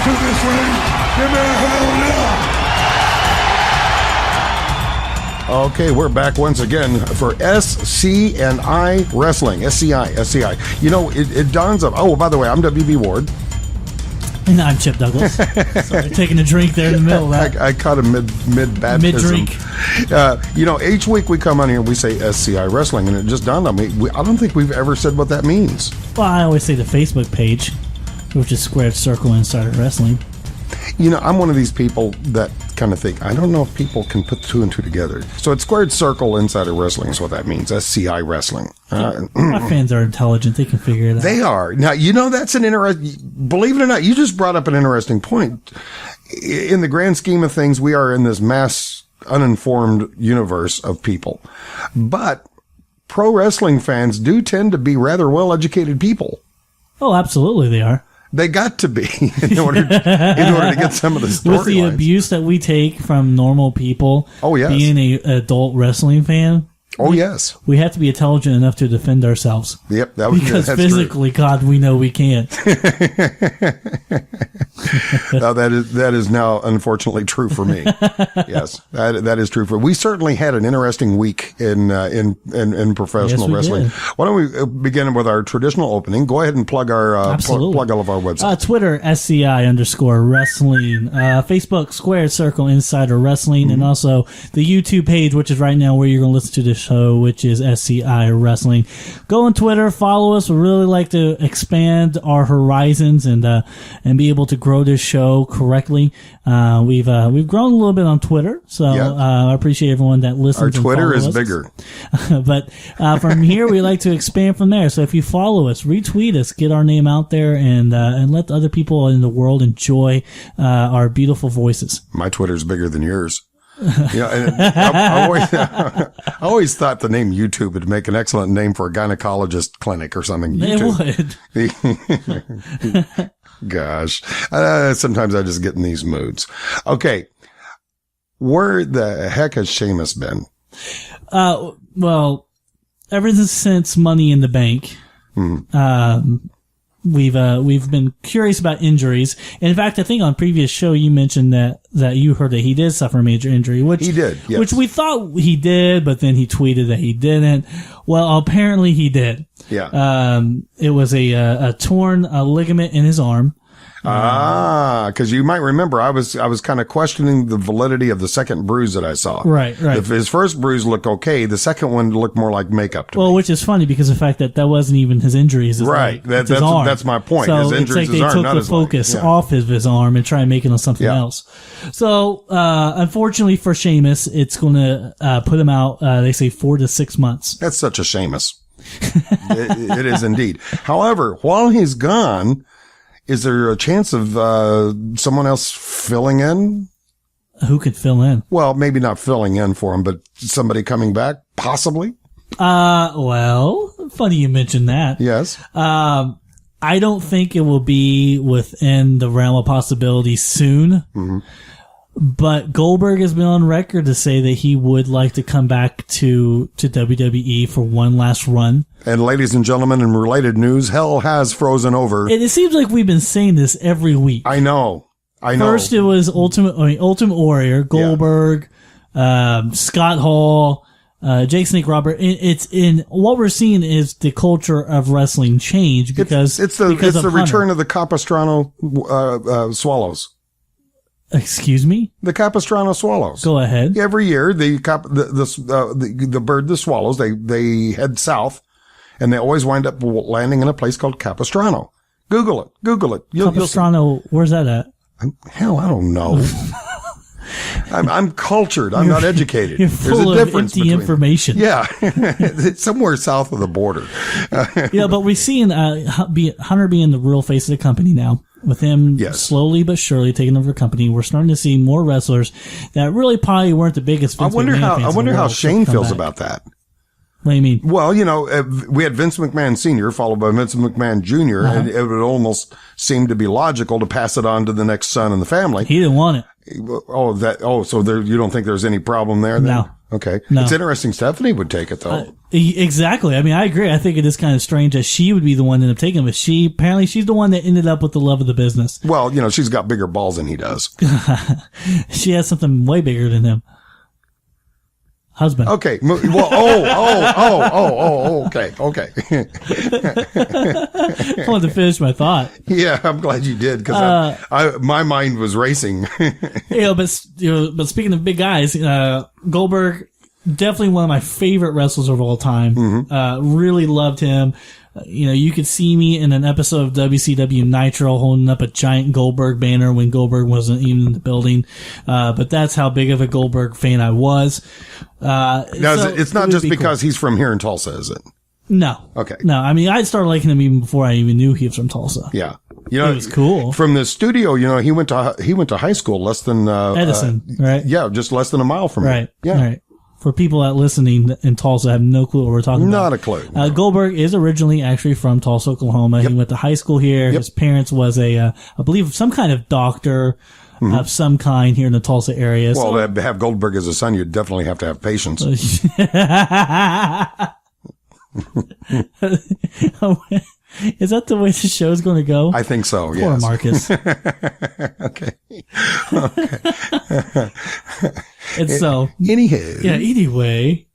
to this ring? Give me a hell yeah! Okay, we're back once again for SCI Wrestling. SCI. You know, it dawns up. Oh, by the way, I'm WB Ward. And I'm Chip Douglas. Sorry, taking a drink there in the middle of that. I caught a mid-baptism. Mid-drink. You know, each week we come on here and we say SCI Wrestling, and it just dawned on me, I don't think we've ever said what that means. Well, I always say the Facebook page, which is Squared Circle Insider Wrestling. You know, I'm one of these people that kind of think, I don't know if people can put two and two together. So it's Squared Circle Insider Wrestling is what that means, SCI Wrestling. My fans are intelligent. They can figure it out. They are. Now, you know, that's an interesting, believe it or not, you just brought up an interesting point. In the grand scheme of things, we are in this mass uninformed universe of people. But pro wrestling fans do tend to be rather well-educated people. Oh, absolutely they are. They got to be in order to get some of the storylines. With the abuse that we take from normal people, being an adult wrestling fan, yes, we have to be intelligent enough to defend ourselves. Yep, because physically, true. God, we know we can't. Now, that is now unfortunately true for me. Yes, that is true for. We certainly had an interesting week in professional wrestling. Did. Why don't we begin with our traditional opening? Go ahead and plug our plug all of our websites. Twitter SCI_wrestling, Facebook Squared Circle Insider Wrestling, and also the YouTube page, which is right now where you're going to listen to this show, which is SCI Wrestling. Go on Twitter, follow us. We really like to expand our horizons and be able to grow this show correctly. We've grown a little bit on Twitter, so I appreciate everyone that listens. Our Twitter is us. bigger, but from here we like to expand from there. So if you follow us, retweet us, get our name out there, and let the other people in the world enjoy our beautiful voices. My Twitter is bigger than yours. You know, and I always thought the name YouTube would make an excellent name for a gynecologist clinic or something. It would. Gosh. Sometimes I just get in these moods. Okay. Where the heck has Sheamus been? Well, ever since Money in the Bank, we've been curious about injuries. And in fact, I think on previous show you mentioned that you heard that he did suffer a major injury, which he did, yes. Which we thought he did, but then he tweeted that he didn't. Well, apparently he did. Yeah. It was a torn ligament in his arm. Because you might remember, I was kind of questioning the validity of the second bruise that I saw. Right. If his first bruise looked okay, the second one looked more like makeup to me. Well, which is funny because the fact that wasn't even his injuries. Right. That's his arm. That's my point. So his injuries it's like they took the focus off of his arm and try and make it on something else. So, unfortunately for Sheamus, it's going to put him out, they say 4 to 6 months. That's such a Sheamus. It is indeed. However, while he's gone, is there a chance of someone else filling in? Who could fill in? Well, maybe not filling in for him, but somebody coming back, possibly? Well, funny you mentioned that. Yes. I don't think it will be within the realm of possibility soon. Mm-hmm. But Goldberg has been on record to say that he would like to come back to WWE for one last run. And ladies and gentlemen, in related news, hell has frozen over. And it seems like we've been saying this every week. I know. First it was Ultimate Warrior, Goldberg, Scott Hall, Jake Snake Robert. It's in what we're seeing is the culture of wrestling change because it's the return of the Capistrano Swallows. Excuse me? The Capistrano Swallows. Go ahead. Every year, the bird, the swallows, they head south, and they always wind up landing in a place called Capistrano. Google it. Capistrano, where's that at? Hell, I don't know. I'm cultured. I'm not educated. You're full of empty information. Yeah. It's somewhere south of the border. Yeah, but we're seeing Hunter being the real face of the company now. With him slowly but surely taking over the company, we're starting to see more wrestlers that really probably weren't the biggest Vince McMahon fans. I wonder how Shane feels about that. What do you mean? Well, we had Vince McMahon Sr. followed by Vince McMahon Jr., and it would almost seem to be logical to pass it on to the next son in the family. He didn't want it. So you don't think there's any problem there then? Okay. No. It's interesting Stephanie would take it, though. Exactly. I mean, I agree. I think it is kind of strange that she would be the one that ended up taking it, but apparently she's the one that ended up with the love of the business. Well, she's got bigger balls than he does. She has something way bigger than him. Husband. Okay. Well, okay. I wanted to finish my thought. Yeah, I'm glad you did, because my mind was racing. But speaking of big guys, Goldberg, definitely one of my favorite wrestlers of all time. Mm-hmm. Really loved him. You could see me in an episode of WCW Nitro holding up a giant Goldberg banner when Goldberg wasn't even in the building. But that's how big of a Goldberg fan I was. Now, it's not just because he's from here in Tulsa, is it? No. Okay. No, I mean, I started liking him even before I even knew he was from Tulsa. Yeah. It was cool. From the studio, he went to high school less than Edison, right? Yeah, just less than a mile from right. here. Yeah. Right. For people that listening in Tulsa have no clue what we're talking about. Not a clue. No. Goldberg is originally actually from Tulsa, Oklahoma. Yep. He went to high school here. Yep. His parents was I believe, some kind of doctor of some kind here in the Tulsa area. Well, to have Goldberg as a son, you definitely have to have patience. Is that the way the show's going to go? I think so, Poor yes. Marcus. Okay. And so, anywho. Yeah, anyway,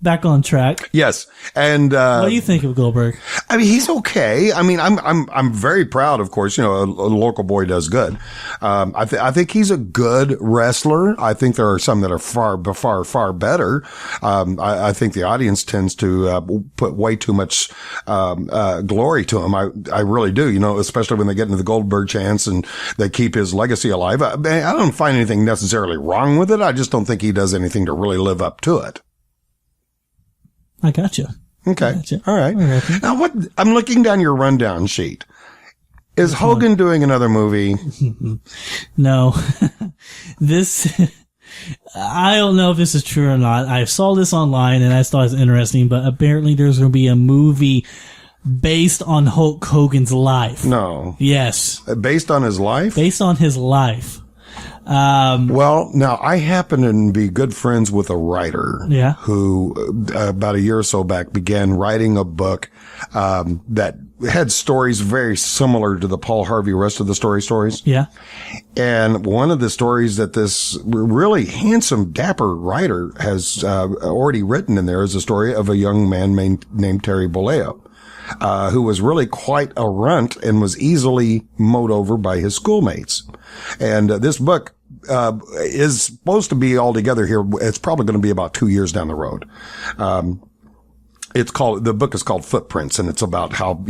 back on track. Yes. And, what do you think of Goldberg? I mean, he's okay. I mean, I'm very proud, of course, a local boy does good. I think he's a good wrestler. I think there are some that are far better. I think the audience tends to, put way too much, glory to him. I really do, especially when they get into the Goldberg chants and they keep his legacy alive. I don't find anything necessarily wrong with it. I just don't think he does anything to really live up to it. I gotcha. Okay. Gotcha. All right. Now, I'm looking down your rundown sheet. Is Hogan doing another movie? No. I don't know if this is true or not. I saw this online and I thought it was interesting, but apparently there's going to be a movie based on Hulk Hogan's life. No. Yes. Based on his life? Based on his life. Well, now I happen to be good friends with a writer who about a year or so back began writing a book that had stories very similar to the Paul Harvey Rest of the Stories. Yeah. And one of the stories that this really handsome, dapper writer has already written in there is a story of a young man named Terry Bollea. Who was really quite a runt and was easily mowed over by his schoolmates. And this book is supposed to be all together here. It's probably going to be about 2 years down the road. The book is called Footprints, and it's about how,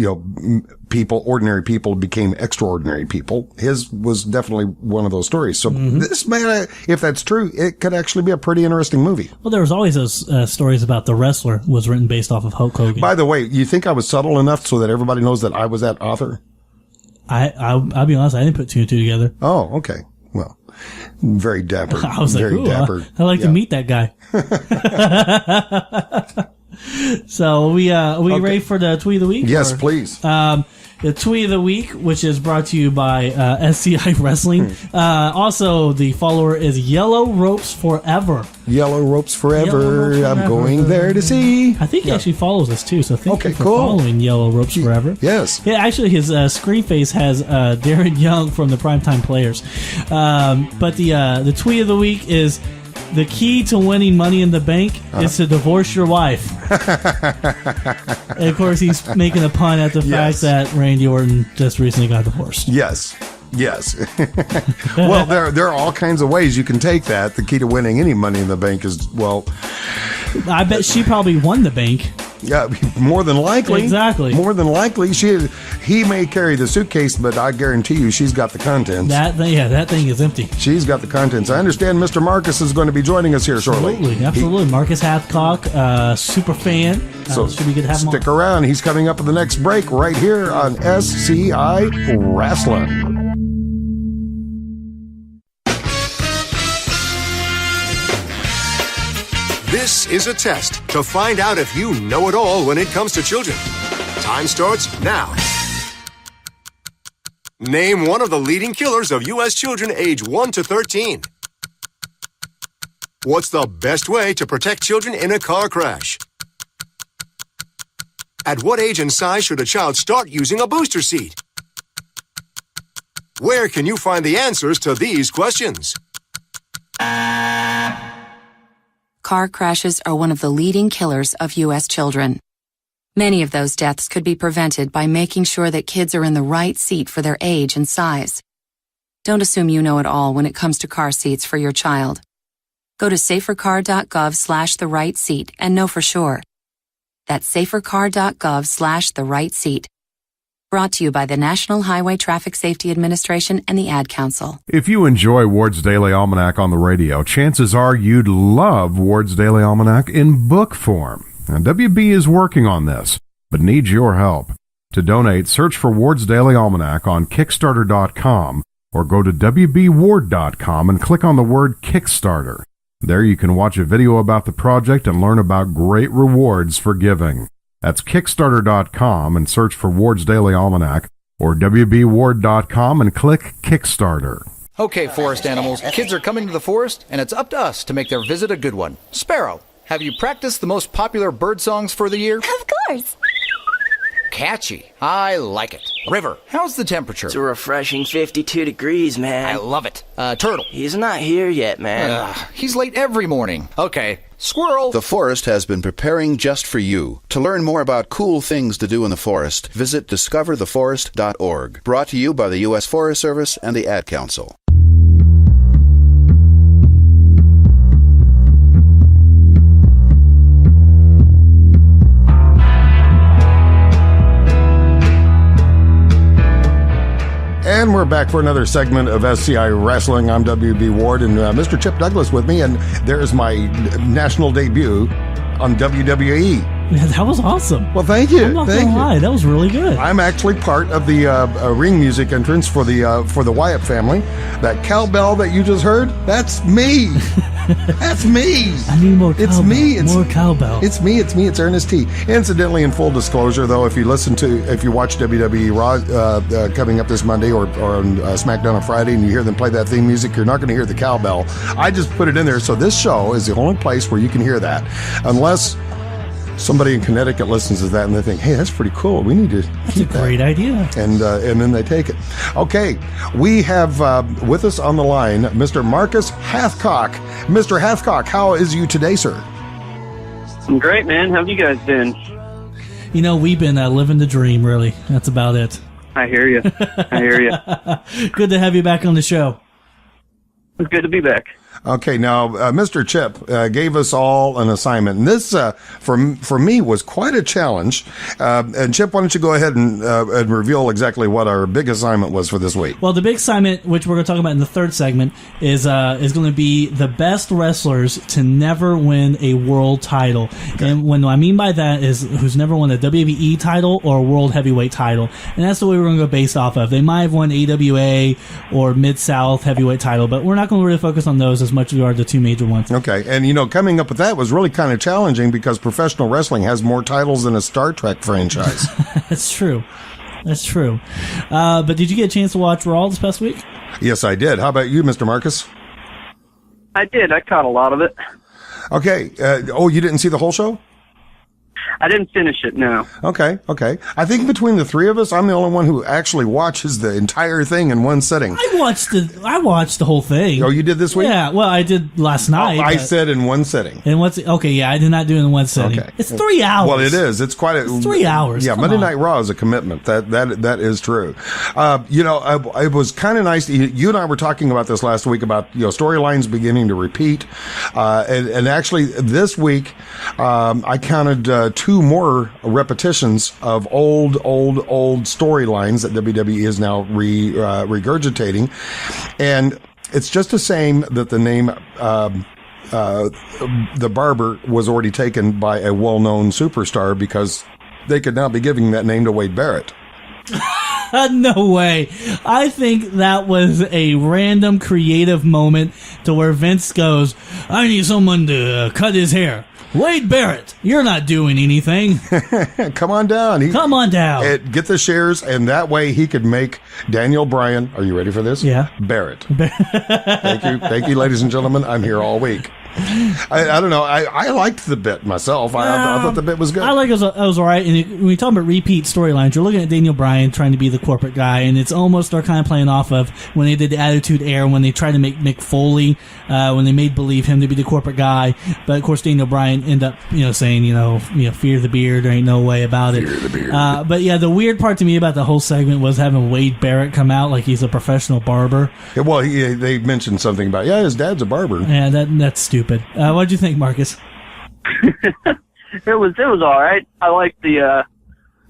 ordinary people became extraordinary people. His was definitely one of those stories. So this man, if that's true, it could actually be a pretty interesting movie. Well, there was always those stories about The Wrestler was written based off of Hulk Hogan. By the way, you think I was subtle enough so that everybody knows that I was that author? I'll be honest, I didn't put two and two together. Oh, okay. Well, very dapper. I was very like, ooh, dapper. I'd like to meet that guy. So we ready for the tweet of the week? Yes, please. The tweet of the week, which is brought to you by SCI Wrestling. Also, the follower is Yellow Ropes Forever. Yellow Ropes Forever. I'm going there to see. I think he actually follows us too. So thank you for cool. following Yellow Ropes Forever. Yes. Yeah, actually, his screen face has Darren Young from the Primetime Players. But the tweet of the week is, the key to winning Money in the Bank is to divorce your wife. And of course, he's making a pun at the fact that Randy Orton just recently got divorced. Yes. Well, there are all kinds of ways you can take that. The key to winning any Money in the Bank is, I bet she probably won the bank. Yeah, more than likely. Exactly. More than likely. He may carry the suitcase, but I guarantee you she's got the contents. That thing is empty. She's got the contents. I understand Mr. Marcus is going to be joining us here shortly. Absolutely. Marcus Hathcock, super fan. So should be good to have him stick around. He's coming up at the next break right here on SCI Wrestling. This is a test to find out if you know it all when it comes to children. Time starts now. Name one of the leading killers of U.S. children age 1 to 13. What's the best way to protect children in a car crash? At what age and size should a child start using a booster seat? Where can you find the answers to these questions? Car crashes are one of the leading killers of U.S. children. Many of those deaths could be prevented by making sure that kids are in the right seat for their age and size. Don't assume you know it all when it comes to car seats for your child. Go to safercar.gov/the-right-seat and know for sure. That's safercar.gov/the-right-seat. Brought to you by the National Highway Traffic Safety Administration and the Ad Council. If you enjoy Ward's Daily Almanac on the radio, chances are you'd love Ward's Daily Almanac in book form. Now, WB is working on this, but needs your help. To donate, search for Ward's Daily Almanac on Kickstarter.com or go to WBWard.com and click on the word Kickstarter. There you can watch a video about the project and learn about great rewards for giving. That's Kickstarter.com and search for Ward's Daily Almanac or WBWard.com and click Kickstarter. Okay, forest animals, kids are coming to the forest, and it's up to us to make their visit a good one. Sparrow, have you practiced the most popular bird songs for the year? Of course. Catchy. I like it. River, how's the temperature? It's a refreshing 52 degrees, man. I love it. Turtle. He's not here yet, man. He's late every morning. Okay. Squirrel. The forest has been preparing just for you. To learn more about cool things to do in the forest, visit discovertheforest.org. Brought to you by the U.S. Forest Service and the Ad Council. And we're back for another segment of SCI Wrestling. I'm WB Ward and Mr. Chip Douglas with me, and there's my national debut on WWE. Yeah, that was awesome. Well, thank you. I'm not gonna lie, that was really good. I'm actually part of the ring music entrance for the Wyatt family. That cowbell that you just heard, that's me. That's me. I need more cowbell. It's me. It's more cowbell. It's me. It's me. It's Ernest T. Incidentally, in full disclosure, though, if you watch WWE Raw coming up this Monday or on SmackDown on Friday, and you hear them play that theme music, you're not going to hear the cowbell. I just put it in there, so this show is the only place where you can hear that, unless somebody in Connecticut listens to that and they think, hey, that's pretty cool. We need to keep that. Great idea. And then they take it. Okay, we have with us on the line Mr. Marcus Hathcock. Mr. Hathcock, how is you today, sir? I'm great, man. How have you guys been? You know, we've been living the dream, really. That's about it. I hear you. I hear you. Good to have you back on the show. It's good to be back. Okay, now Mr. Chip gave us all an assignment, and this for me was quite a challenge. And Chip, why don't you go ahead and reveal exactly what our big assignment was for this week? Well, the big assignment, which we're going to talk about in the third segment, is going to be the best wrestlers to never win a world title. Okay. And what I mean by that is who's never won a WWE title or a world heavyweight title, and that's the way we're going to go based off of. They might have won AWA or Mid-South heavyweight title, but we're not going to really focus on those as much as we are the two major ones. Okay, and coming up with that was really kind of challenging because professional wrestling has more titles than a Star Trek franchise. That's true. That's true. But did you get a chance to watch Raw this past week? Yes, I did. How about you, Mr. Marcus? I did. I caught a lot of it. Okay. You didn't see the whole show? I didn't finish it, no. Okay. I think between the three of us, I'm the only one who actually watches the entire thing in one sitting. I watched the whole thing. Oh, you did this week? Yeah, well, I did last night. I said in one sitting. Okay, yeah, I did not do it in one sitting. Okay. It's 3 hours. Well, it is. It's 3 hours. Yeah, Monday Night Raw is a commitment. That is true. It was kind of nice. You and I were talking about this last week about storylines beginning to repeat, and actually this week I counted 2 more repetitions of old storylines that WWE is now regurgitating, and it's just a shame that the name the Barber was already taken by a well-known superstar, because they could now be giving that name to Wade Barrett. No way. I think that was a random creative moment to where Vince goes, I need someone to cut his hair. Wade Barrett, you're not doing anything. Come on down. Come on down. Get the shares, and that way he could make Daniel Bryan, are you ready for this? Yeah. Barrett. Thank you, ladies and gentlemen. I'm here all week. I don't know. I liked the bit myself. I thought the bit was good. I like it was all right. And when we talk about repeat storylines, you're looking at Daniel Bryan trying to be the corporate guy, and it's almost they're kind of playing off of when they did the Attitude Era, when they tried to make Mick Foley, when they made believe him to be the corporate guy. But of course, Daniel Bryan ended up, saying, fear the beard. There ain't no way about it. Fear the beard. But yeah, the weird part to me about the whole segment was having Wade Barrett come out like he's a professional barber. Yeah, well, they mentioned something about his dad's a barber. Yeah, that's stupid. What did you think, Marcus? It was all right. I liked the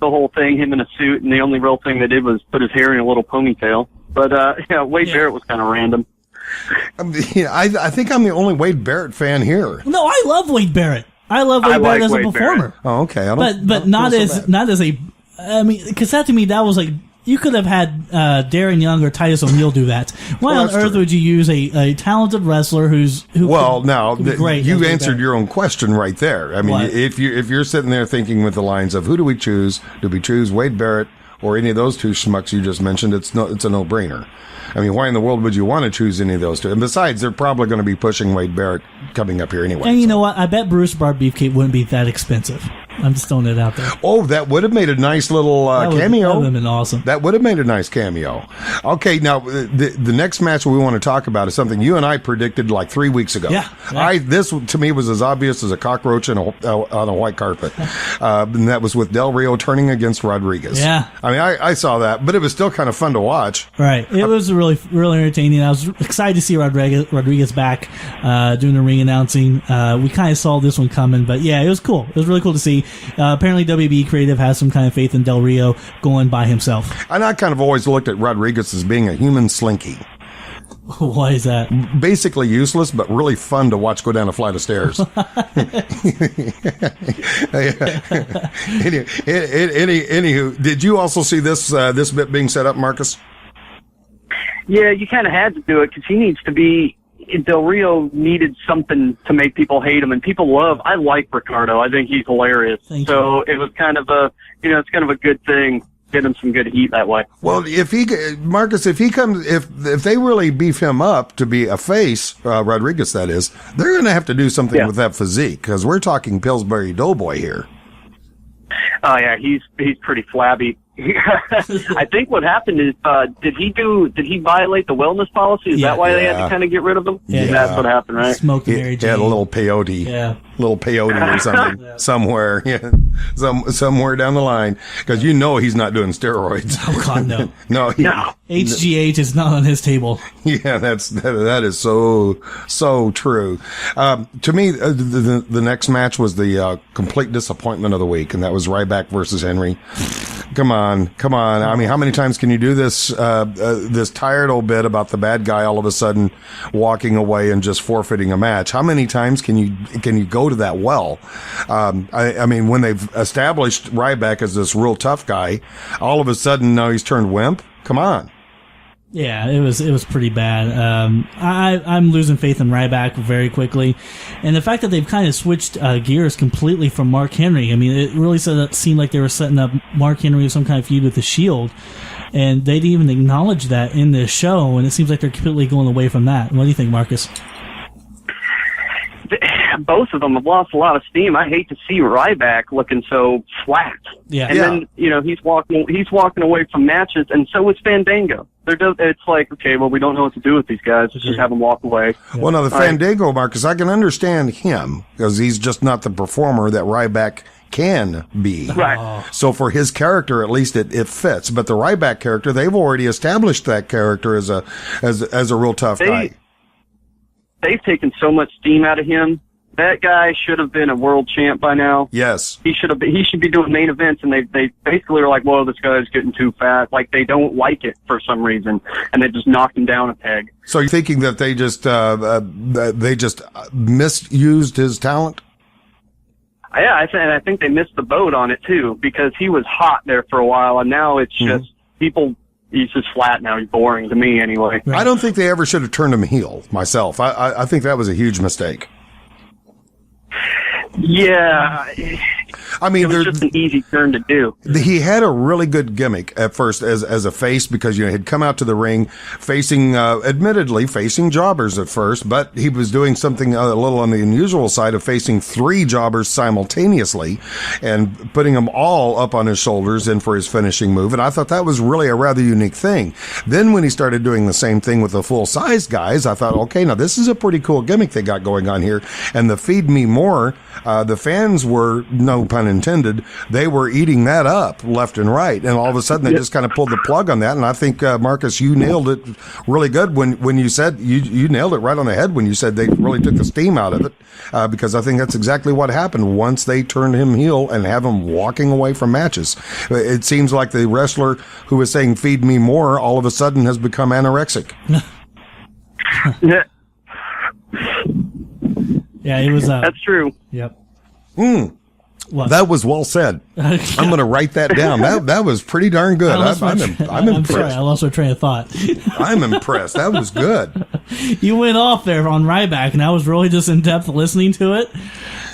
whole thing, him in a suit, and the only real thing they did was put his hair in a little ponytail. But Wade Barrett was kind of random. I think I'm the only Wade Barrett fan here. No, I love Wade Barrett. I love Wade Barrett as a performer. Barrett. Oh, okay. But not as a. I mean, because that to me that was like. You could have had Darren Young or Titus O'Neil do that. Why on earth would you use a talented wrestler who now could be great? You answered your own question right there. I mean, if you're sitting there thinking with the lines of who do we choose? Do we choose Wade Barrett or any of those two schmucks you just mentioned? It's a no-brainer. I mean, why in the world would you want to choose any of those two? And besides, they're probably going to be pushing Wade Barrett coming up here anyway. And you know what? I bet Bruce Bar Beefcake wouldn't be that expensive. I'm just throwing it out there. Oh, that would have made a nice little cameo. That would have been awesome. That would have made a nice cameo. Okay, now the next match we want to talk about is something you and I predicted like 3 weeks ago. Yeah. This to me was as obvious as a cockroach on a white carpet, and that was with Del Rio turning against Rodriguez. Yeah. I mean, I saw that, but it was still kind of fun to watch. Right. It was really entertaining. I was excited to see Rodriguez back doing the ring announcing. We kind of saw this one coming, but yeah, it was cool. It was really cool to see. Apparently, WB Creative has some kind of faith in Del Rio going by himself. And I kind of always looked at Rodriguez as being a human slinky. Why is that? Basically useless, but really fun to watch go down a flight of stairs. Anywho, did you also see this bit being set up, Marcus? Yeah, you kind of had to do it because he needs to be. Del Rio needed something to make people hate him, and I like Ricardo. I think he's hilarious. It was kind of it's kind of a good thing. Get him some good heat that way. Well, if they really beef him up to be a face, Rodriguez, that is, they're going to have to do something with that physique because we're talking Pillsbury Doughboy here. Oh yeah, he's pretty flabby. I think what happened is, did he violate the wellness policy? Is that why they had to kind of get rid of him? Yeah. That's what happened, right? Smoking Mary Jane. He had a little peyote. Yeah. Little peyote or something somewhere. Yeah. Somewhere down the line. Because he's not doing steroids. Oh, God, no. No. HGH is not on his table. Yeah, that is so true. To me, the next match was the complete disappointment of the week, and that was Ryback versus Henry. Come on. I mean, how many times can you do this tired old bit about the bad guy all of a sudden walking away and just forfeiting a match? How many times can you go to that well? I mean, when they've established Ryback as this real tough guy, all of a sudden now he's turned wimp. Come on. Yeah, it was pretty bad. I'm losing faith in Ryback very quickly, and the fact that they've kind of switched gears completely from Mark Henry. I mean, it really seemed like they were setting up Mark Henry with some kind of feud with the Shield, and they didn't even acknowledge that in this show. And it seems like they're completely going away from that. What do you think, Marcus? Both of them have lost a lot of steam. I hate to see Ryback looking so flat. Yeah. And then, he's walking away from matches, and so is Fandango. It's like, okay, well, we don't know what to do with these guys. Let's just have them walk away. Well, now, the Fandango, Marcus, I can understand him, because he's just not the performer that Ryback can be. Right. So for his character, at least it fits. But the Ryback character, they've already established that character as a real tough guy. They've taken so much steam out of him. That guy should have been a world champ by now. Yes. He should be doing main events, and they basically are like, whoa, this guy's getting too fat. Like, they don't like it for some reason, and they just knocked him down a peg. So you're thinking that they just misused his talent? Yeah, I think they missed the boat on it too, because he was hot there for a while, and now it's just people. He's just flat now. He's boring to me anyway. I don't think they ever should have turned him heel myself. I think that was a huge mistake. Yeah. I mean, it was just an easy turn to do. He had a really good gimmick at first as a face because, he'd come out to the ring admittedly facing jobbers at first, but he was doing something a little on the unusual side of facing 3 jobbers simultaneously and putting them all up on his shoulders in for his finishing move. And I thought that was really a rather unique thing. Then when he started doing the same thing with the full-size guys, I thought, okay, now this is a pretty cool gimmick they got going on here. And the Feed Me More, the fans were, no pun intended, they were eating that up left and right. And all of a sudden, they just kind of pulled the plug on that. And I think, Marcus, you nailed it really good when you said, you nailed it right on the head when you said they really took the steam out of it. Because I think that's exactly what happened once they turned him heel and have him walking away from matches. It seems like the wrestler who was saying, feed me more, all of a sudden has become anorexic. Yeah, it was. That's true. Yep. That was well said. I'm going to write that down. That was pretty darn good. I'm impressed. I'm sorry, I lost my train of thought. I'm impressed. That was good. You went off there on Ryback, and I was really just in depth listening to it,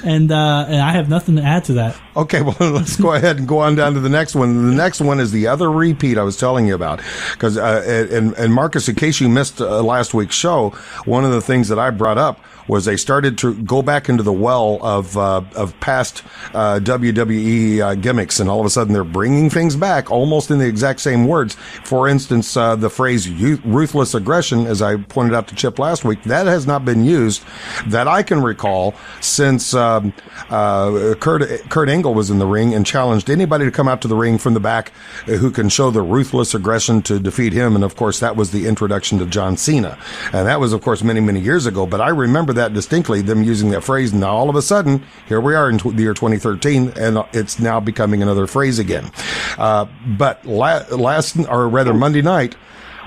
and I have nothing to add to that. Okay, well, let's go ahead and go on down to the next one. The next one is the other repeat I was telling you about. Because, and Marcus, in case you missed last week's show, one of the things that I brought up was they started to go back into the well of past WWE gimmicks, and all of a sudden they're bringing things back almost in the exact same words. For instance, the phrase ruthless aggression, as I pointed out to Chip last week, that has not been used that I can recall since Kurt Angle was in the ring and challenged anybody to come out to the ring from the back who can show the ruthless aggression to defeat him. And of course, that was the introduction to John Cena. And that was, of course, many, many years ago. But I remember that distinctly, them using that phrase. Now, all of a sudden, here we are in the year 2013, and it's now becoming another phrase again. But Monday night,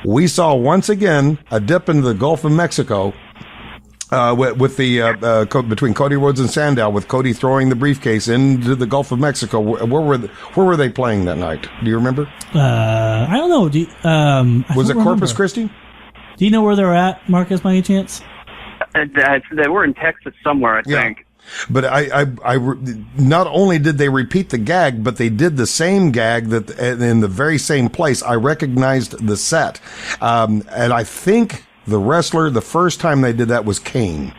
we saw once again a dip into the Gulf of Mexico. With the between Cody Rhodes and Sandow, with Cody throwing the briefcase into the Gulf of Mexico. Where were they playing that night? Do you remember? I don't know. Was it Corpus Christi? Do you know where they're at, Marcus, by any chance? They were in Texas somewhere, I think. But I not only did they repeat the gag, but they did the same gag that in the very same place. I recognized the set, and I think the wrestler, the first time they did that was Kane.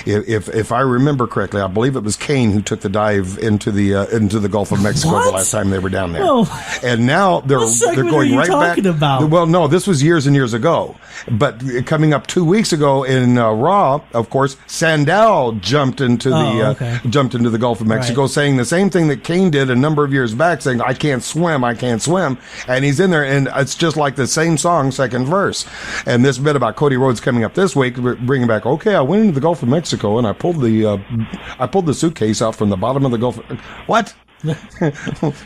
If I remember correctly, I believe it was Kane who took the dive into the Gulf of Mexico the last time they were down there. Whoa. And now they're going right back. About? Well, no, this was years and years ago. But coming up 2 weeks ago in Raw, of course, Sandow jumped into the Gulf of Mexico, saying the same thing that Kane did a number of years back, saying, I can't swim. And he's in there, and it's just like the same song, second verse. And this bit about Cody Rhodes coming up this week, bringing back, okay, I went into the Gulf of Mexico and I pulled the suitcase out from the bottom of the Gulf. What?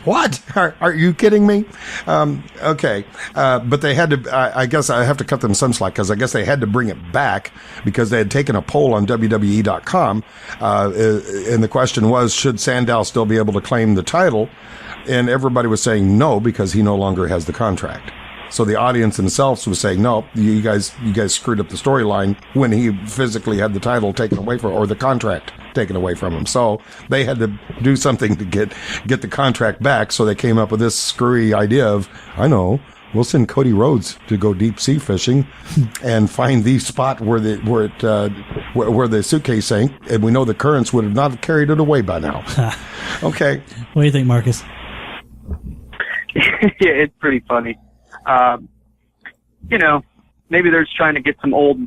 What? Are you kidding me? Okay. But they had to, I guess I have to cut them some slack because I guess they had to bring it back because they had taken a poll on WWE.com. And the question was, should Sandow still be able to claim the title? And everybody was saying no, because he no longer has the contract. So the audience themselves was saying, no, you guys screwed up the storyline when he physically had the title taken away from, or the contract taken away from him. So they had to do something to get the contract back. So they came up with this screwy idea of, I know, we'll send Cody Rhodes to go deep sea fishing and find the spot where the suitcase sank, and we know the currents would have not carried it away by now. Okay. What do you think, Marcus? Yeah, it's pretty funny. Maybe they're just trying to get some old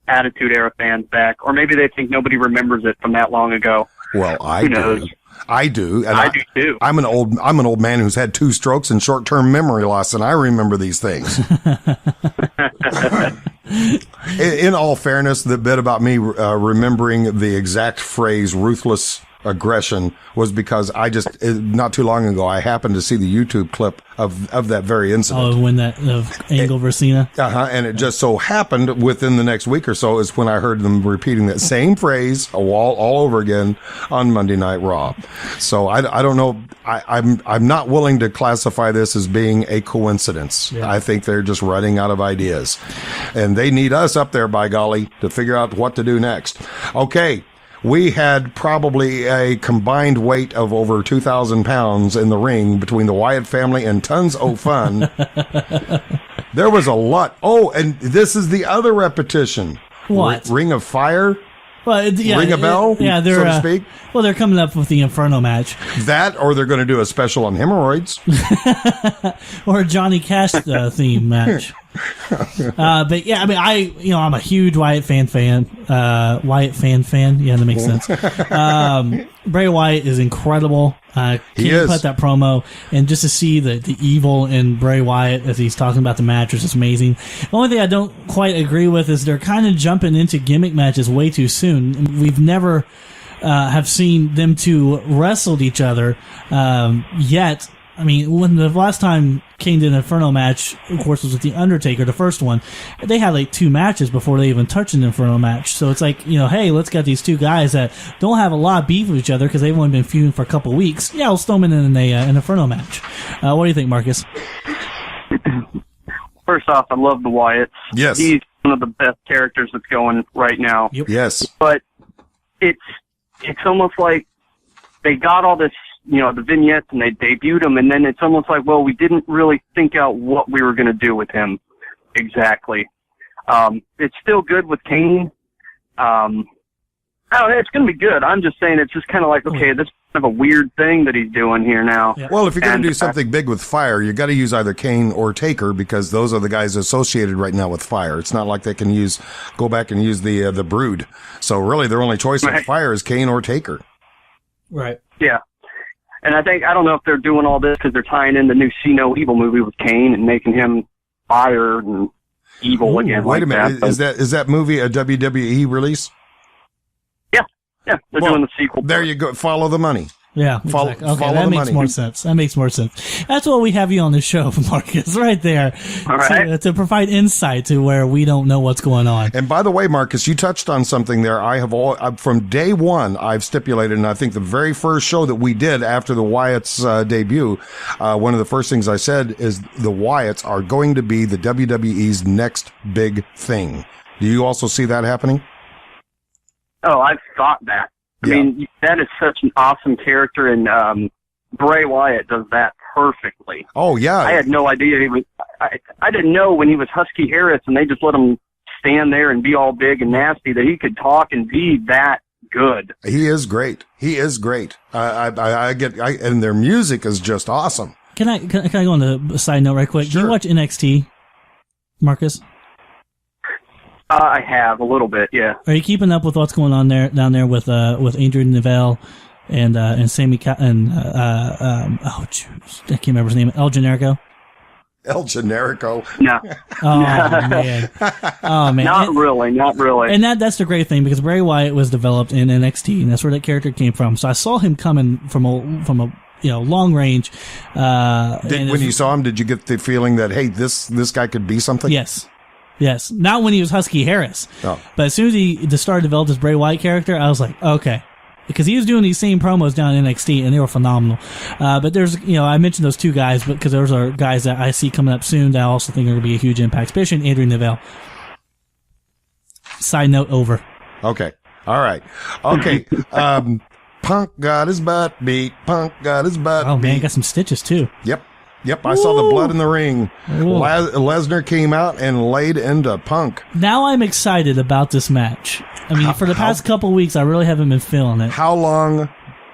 Attitude Era fans back, or maybe they think nobody remembers it from that long ago. Well, I do. I do, and I do too. I'm an old man who's had 2 strokes and short-term memory loss, and I remember these things. In all fairness, the bit about me remembering the exact phrase "ruthless aggression" was because I just, not too long ago, I happened to see the YouTube clip of that very incident. Oh, when of Angle versus Cena? And it just so happened within the next week or so is when I heard them repeating that same phrase all over again on Monday Night Raw. So I don't know. I'm not willing to classify this as being a coincidence. Yeah. I think they're just running out of ideas. And they need us up there, by golly, to figure out what to do next. Okay. we had probably a combined weight of over 2,000 pounds in the ring between the Wyatt family and tons of fun. There was a lot. Oh, and this is the other repetition. What? Ring of Fire? Well, yeah, Ring a bell, yeah, they're, so to speak? Well, they're coming up with the Inferno match. That, or they're going to do a special on hemorrhoids. Or a Johnny Cash theme match. But yeah, I mean, I'm a huge Wyatt fan. Wyatt fan. Yeah, that makes sense. Bray Wyatt is incredible. He put that promo, and just to see the evil in Bray Wyatt as he's talking about the match is just amazing. The only thing I don't quite agree with is they're kind of jumping into gimmick matches way too soon. We've never have seen them two wrestled each other yet. I mean, when the last time Kane did an Inferno match, of course, was with The Undertaker, the first one, they had like 2 matches before they even touched an Inferno match. So it's like, hey, let's get these 2 guys that don't have a lot of beef with each other because they've only been feuding for a couple of weeks. Yeah, we'll throw them in an Inferno match. What do you think, Marcus? First off, I love the Wyatts. Yes. He's one of the best characters that's going right now. Yep. Yes. But it's almost like they got all this, the vignettes, and they debuted him, and then it's almost like, well, we didn't really think out what we were going to do with him exactly. It's still good with Kane. It's going to be good. I'm just saying it's just kind of like, okay, this is kind of a weird thing that he's doing here now. Yeah. Well, if you're going to do something big with Fire, you got to use either Kane or Taker because those are the guys associated right now with Fire. It's not like they can go back and use the Brood. So really, their only choice with Fire is Kane or Taker. Right. Yeah. And I don't know if they're doing all this because they're tying in the new See No Evil movie with Kane and making him fire and evil again. Wait a minute. Is that movie a WWE release? Yeah, they're doing the sequel. There you go. Follow the money. Yeah, exactly. Okay, that makes more sense. That's why we have you on the show, Marcus, right there. All right. To provide insight to where we don't know what's going on. And by the way, Marcus, you touched on something there. From day one, I've stipulated, and I think the very first show that we did after the Wyatts' debut, one of the first things I said is the Wyatts are going to be the WWE's next big thing. Do you also see that happening? Oh, I've thought that. I mean, that is such an awesome character, and Bray Wyatt does that perfectly. Oh, yeah. I had no idea he was... I didn't know when he was Husky Harris and they just let him stand there and be all big and nasty that he could talk and be that good. He is great. And their music is just awesome. Can I go on the side note right quick? Sure. Do you watch NXT, Marcus? I have a little bit, yeah. Are you keeping up with what's going on down there with Adrian Neville and Sammy I can't remember his name. El Generico. El Generico. No. Oh man. Not really. And that's the great thing because Bray Wyatt was developed in NXT, and that's where that character came from. So I saw him coming from a long range. When you saw him, did you get the feeling that, hey, this guy could be something? Yes. Not when he was Husky Harris. Oh. But as soon as he started to develop his Bray Wyatt character, I was like, okay. Because he was doing these same promos down in NXT, and they were phenomenal. But there's, I mentioned those 2 guys, but because those are guys that I see coming up soon that I also think are going to be a huge impact, especially in Adrian Neville. Side note over. Okay. All right. Okay. Punk got his butt beat. Oh, man, got some stitches, too. Yep, I saw the blood in the ring. Lesnar came out and laid into Punk. Now I'm excited about this match. I mean, for the past couple weeks, I really haven't been feeling it. How long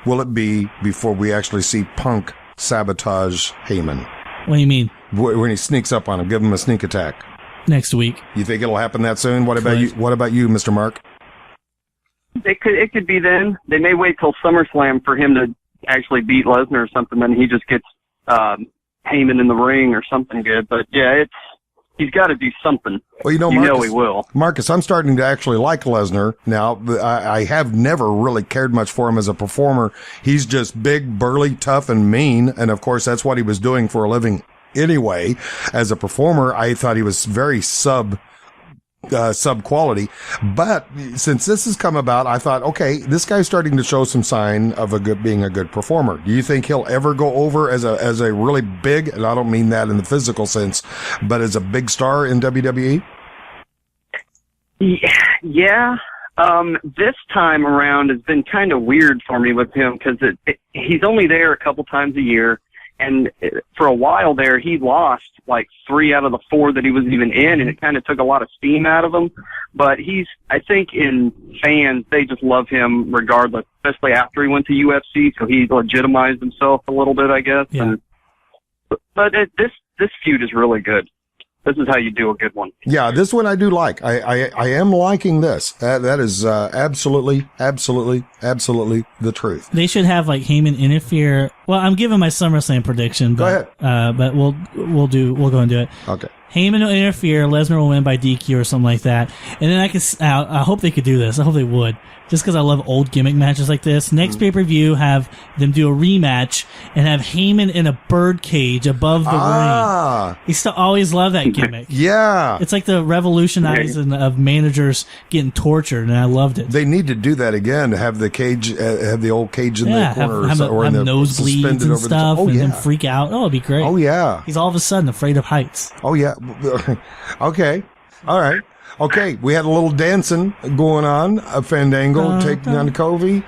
will it be before we actually see Punk sabotage Heyman? What do you mean? When he sneaks up on him, give him a sneak attack. Next week. You think it'll happen that soon? What about you? What about you, Mr. Mark? It could be then. They may wait till SummerSlam for him to actually beat Lesnar or something. Then he just gets Heyman in the ring or something good. But yeah, he's got to do something. Well, Marcus, he will. Marcus, I'm starting to actually like Lesnar now. I have never really cared much for him as a performer. He's just big, burly, tough, and mean. And of course, that's what he was doing for a living anyway. As a performer, I thought he was very sub quality. But since this has come about, I thought, okay, this guy's starting to show some sign of being a good performer. Do you think he'll ever go over as a really big, and I don't mean that in the physical sense, but as a big star in WWE? Yeah. This time around has been kind of weird for me with him because he's only there a couple times a year, and for a while there he lost like 3 out of the 4 that he was even in, and it kind of took a lot of steam out of him. But I think in fans, they just love him regardless, especially after he went to UFC, so he legitimized himself a little bit, I guess. Yeah. But this feud is really good. This is how you do a good one. Yeah, this one I do like. I am liking this. That is absolutely the truth. They should have like Heyman interfere. Well, I'm giving my SummerSlam prediction, but Go ahead. But we'll go and do it. Okay. Heyman will interfere. Lesnar will win by DQ or something like that. And then I hope they could do this. I hope they would. Just because I love old gimmick matches like this. Next pay-per-view, have them do a rematch and have Heyman in a bird cage above the ring. I used to always love that gimmick. Yeah. It's like the revolutionizing of managers getting tortured, and I loved it. They need to do that again, to have the cage, have the old cage in the corner. Have in the nosebleeds and stuff, and then freak out. Oh, it'd be great. Oh, yeah. He's all of a sudden afraid of heights. Oh, yeah. Okay. All right. Okay, we had a little dancing going on. Fandango taking on Kofi.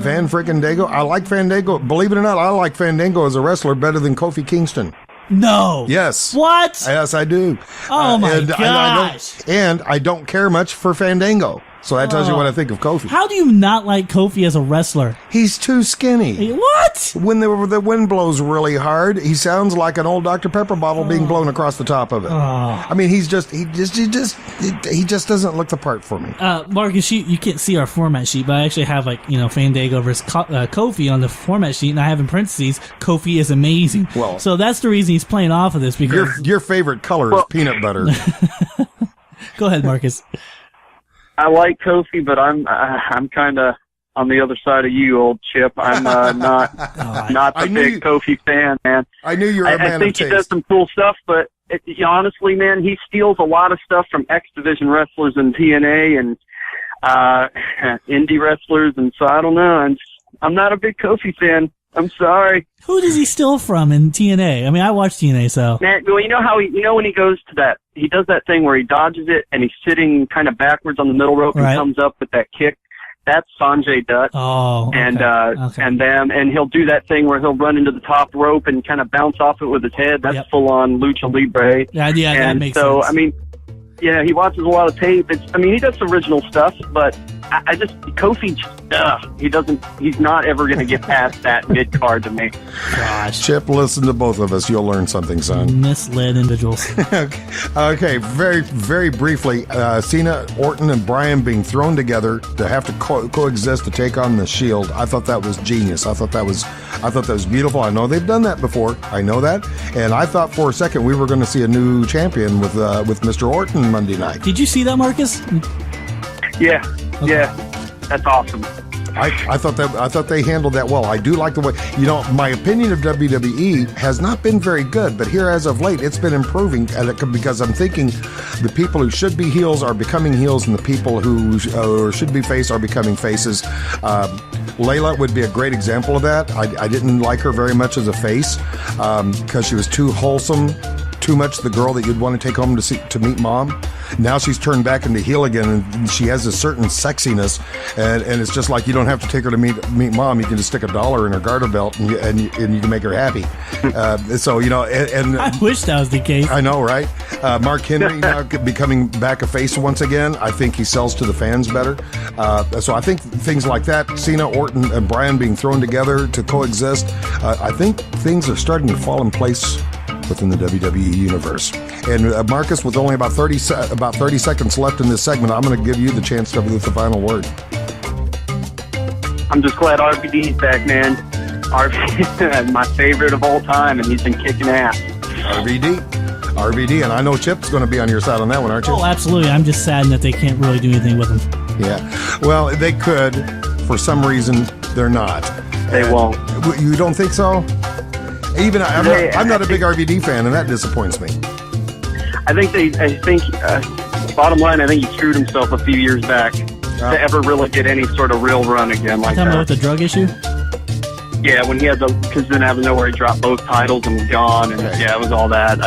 Van freaking Dago. I like Fandango. Believe it or not, I like Fandango as a wrestler better than Kofi Kingston. No. Yes. What? Yes, I do. Oh my gosh. And I don't care much for Fandango. So that tells you what I think of Kofi. How do you not like Kofi as a wrestler? He's too skinny. What? When the wind blows really hard, he sounds like an old Dr. Pepper bottle being blown across the top of it. I mean, he just doesn't look the part for me. Marcus, you can't see our format sheet, but I actually have Fandango versus Kofi on the format sheet, and I have in parentheses, Kofi is amazing. Well, so that's the reason he's playing off of this, because your favorite color is peanut butter. Go ahead, Marcus. I like Kofi, but I'm kind of on the other side of you, old Chip. I'm not the big Kofi fan, man. I knew you were a man I think of taste. he does some cool stuff, but honestly, man, he steals a lot of stuff from X Division wrestlers in TNA and indie wrestlers, and so I don't know. I'm not a big Kofi fan. I'm sorry. Who does he steal from in TNA? I mean, I watch TNA, so. Man, well, you know how when he goes to that, he does that thing where he dodges it and he's sitting kind of backwards on the middle rope and comes up with that kick. That's Sanjay Dutt. Oh, okay. And he'll do that thing where he'll run into the top rope and kind of bounce off it with his head. That's full on lucha libre. Yeah, that makes sense. So, I mean, yeah, he watches a lot of tape. He does original stuff, but Kofi, he's not ever going to get past that mid card to me. Gosh. Chip, listen to both of us. You'll learn something, son. Misled individuals. Okay, very, very briefly, Cena, Orton, and Bryan being thrown together to have to coexist to take on the Shield. I thought that was genius. I thought that was beautiful. I know they've done that before. I know that. And I thought for a second we were going to see a new champion with Mr. Orton Monday night. Did you see that, Marcus? Yeah. Okay. Yeah, that's awesome. I thought they handled that well. I do like the way, my opinion of WWE has not been very good, but here as of late, it's been improving because I'm thinking the people who should be heels are becoming heels, and the people who should be face are becoming faces. Layla would be a great example of that. I didn't like her very much as a face because she was too wholesome, too much the girl that you'd want to take home to meet mom. Now she's turned back into heel again, and she has a certain sexiness, and it's just like you don't have to take her to meet mom. You can just stick $1 in her garter belt, and you can make her happy. So and I wish that was the case. I know, right? Mark Henry now becoming back a face once again. I think he sells to the fans better. So I think things like that, Cena, Orton, and Bryan being thrown together to coexist, I think things are starting to fall in place within the WWE universe. And Marcus, with only about 30 seconds left in this segment, I'm going to give you the chance to have the final word. I'm just glad RVD's back, man. RVD, my favorite of all time, and he's been kicking ass. RVD, and I know Chip's going to be on your side on that one, aren't you? Oh, absolutely. I'm just saddened that they can't really do anything with him. Yeah. Well, they could. For some reason, they're not. They won't. You don't think so? Even I'm not a big RVD fan, and that disappoints me. I think bottom line, I think he screwed himself a few years back to ever really get any sort of real run again like that. Talking about the drug issue? Yeah, when he had because then out of nowhere he dropped both titles and was gone, and it was all that.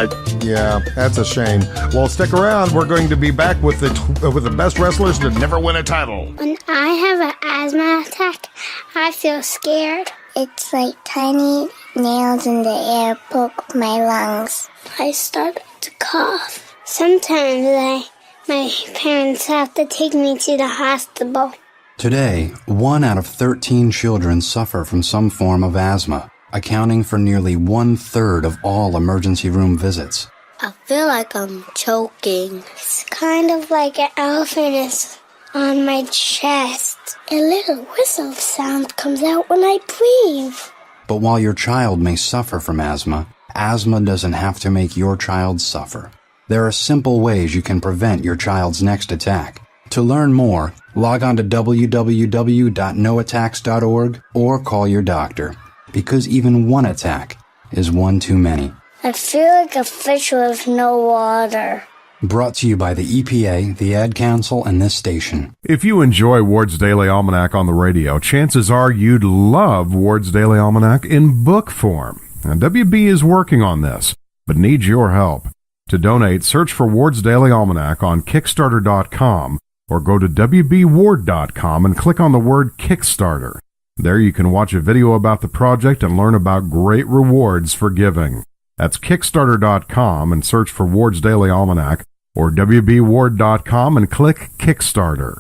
Yeah, that's a shame. Well, stick around. We're going to be back with the best wrestlers to never win a title. When I have an asthma attack, I feel scared. It's like tiny nails in the air poke my lungs. I start to cough. Sometimes my parents have to take me to the hospital. Today, 1 out of 13 children suffer from some form of asthma, accounting for nearly 1/3 of all emergency room visits. I feel like I'm choking. It's kind of like an elephant is on my chest. A little whistle sound comes out when I breathe. But while your child may suffer from asthma doesn't have to make your child suffer. There are simple ways you can prevent your child's next attack. To learn more, log on to www.noattacks.org or call your doctor, because even one attack is one too many. I feel like a fish with no water. Brought to you by the EPA, the Ad Council, and this station. If you enjoy Ward's Daily Almanac on the radio, chances are you'd love Ward's Daily Almanac in book form. Now, WB is working on this, but needs your help. To donate, search for Ward's Daily Almanac on Kickstarter.com or go to WBWard.com and click on the word Kickstarter. There you can watch a video about the project and learn about great rewards for giving. That's Kickstarter.com and search for Ward's Daily Almanac or WBWard.com and click Kickstarter.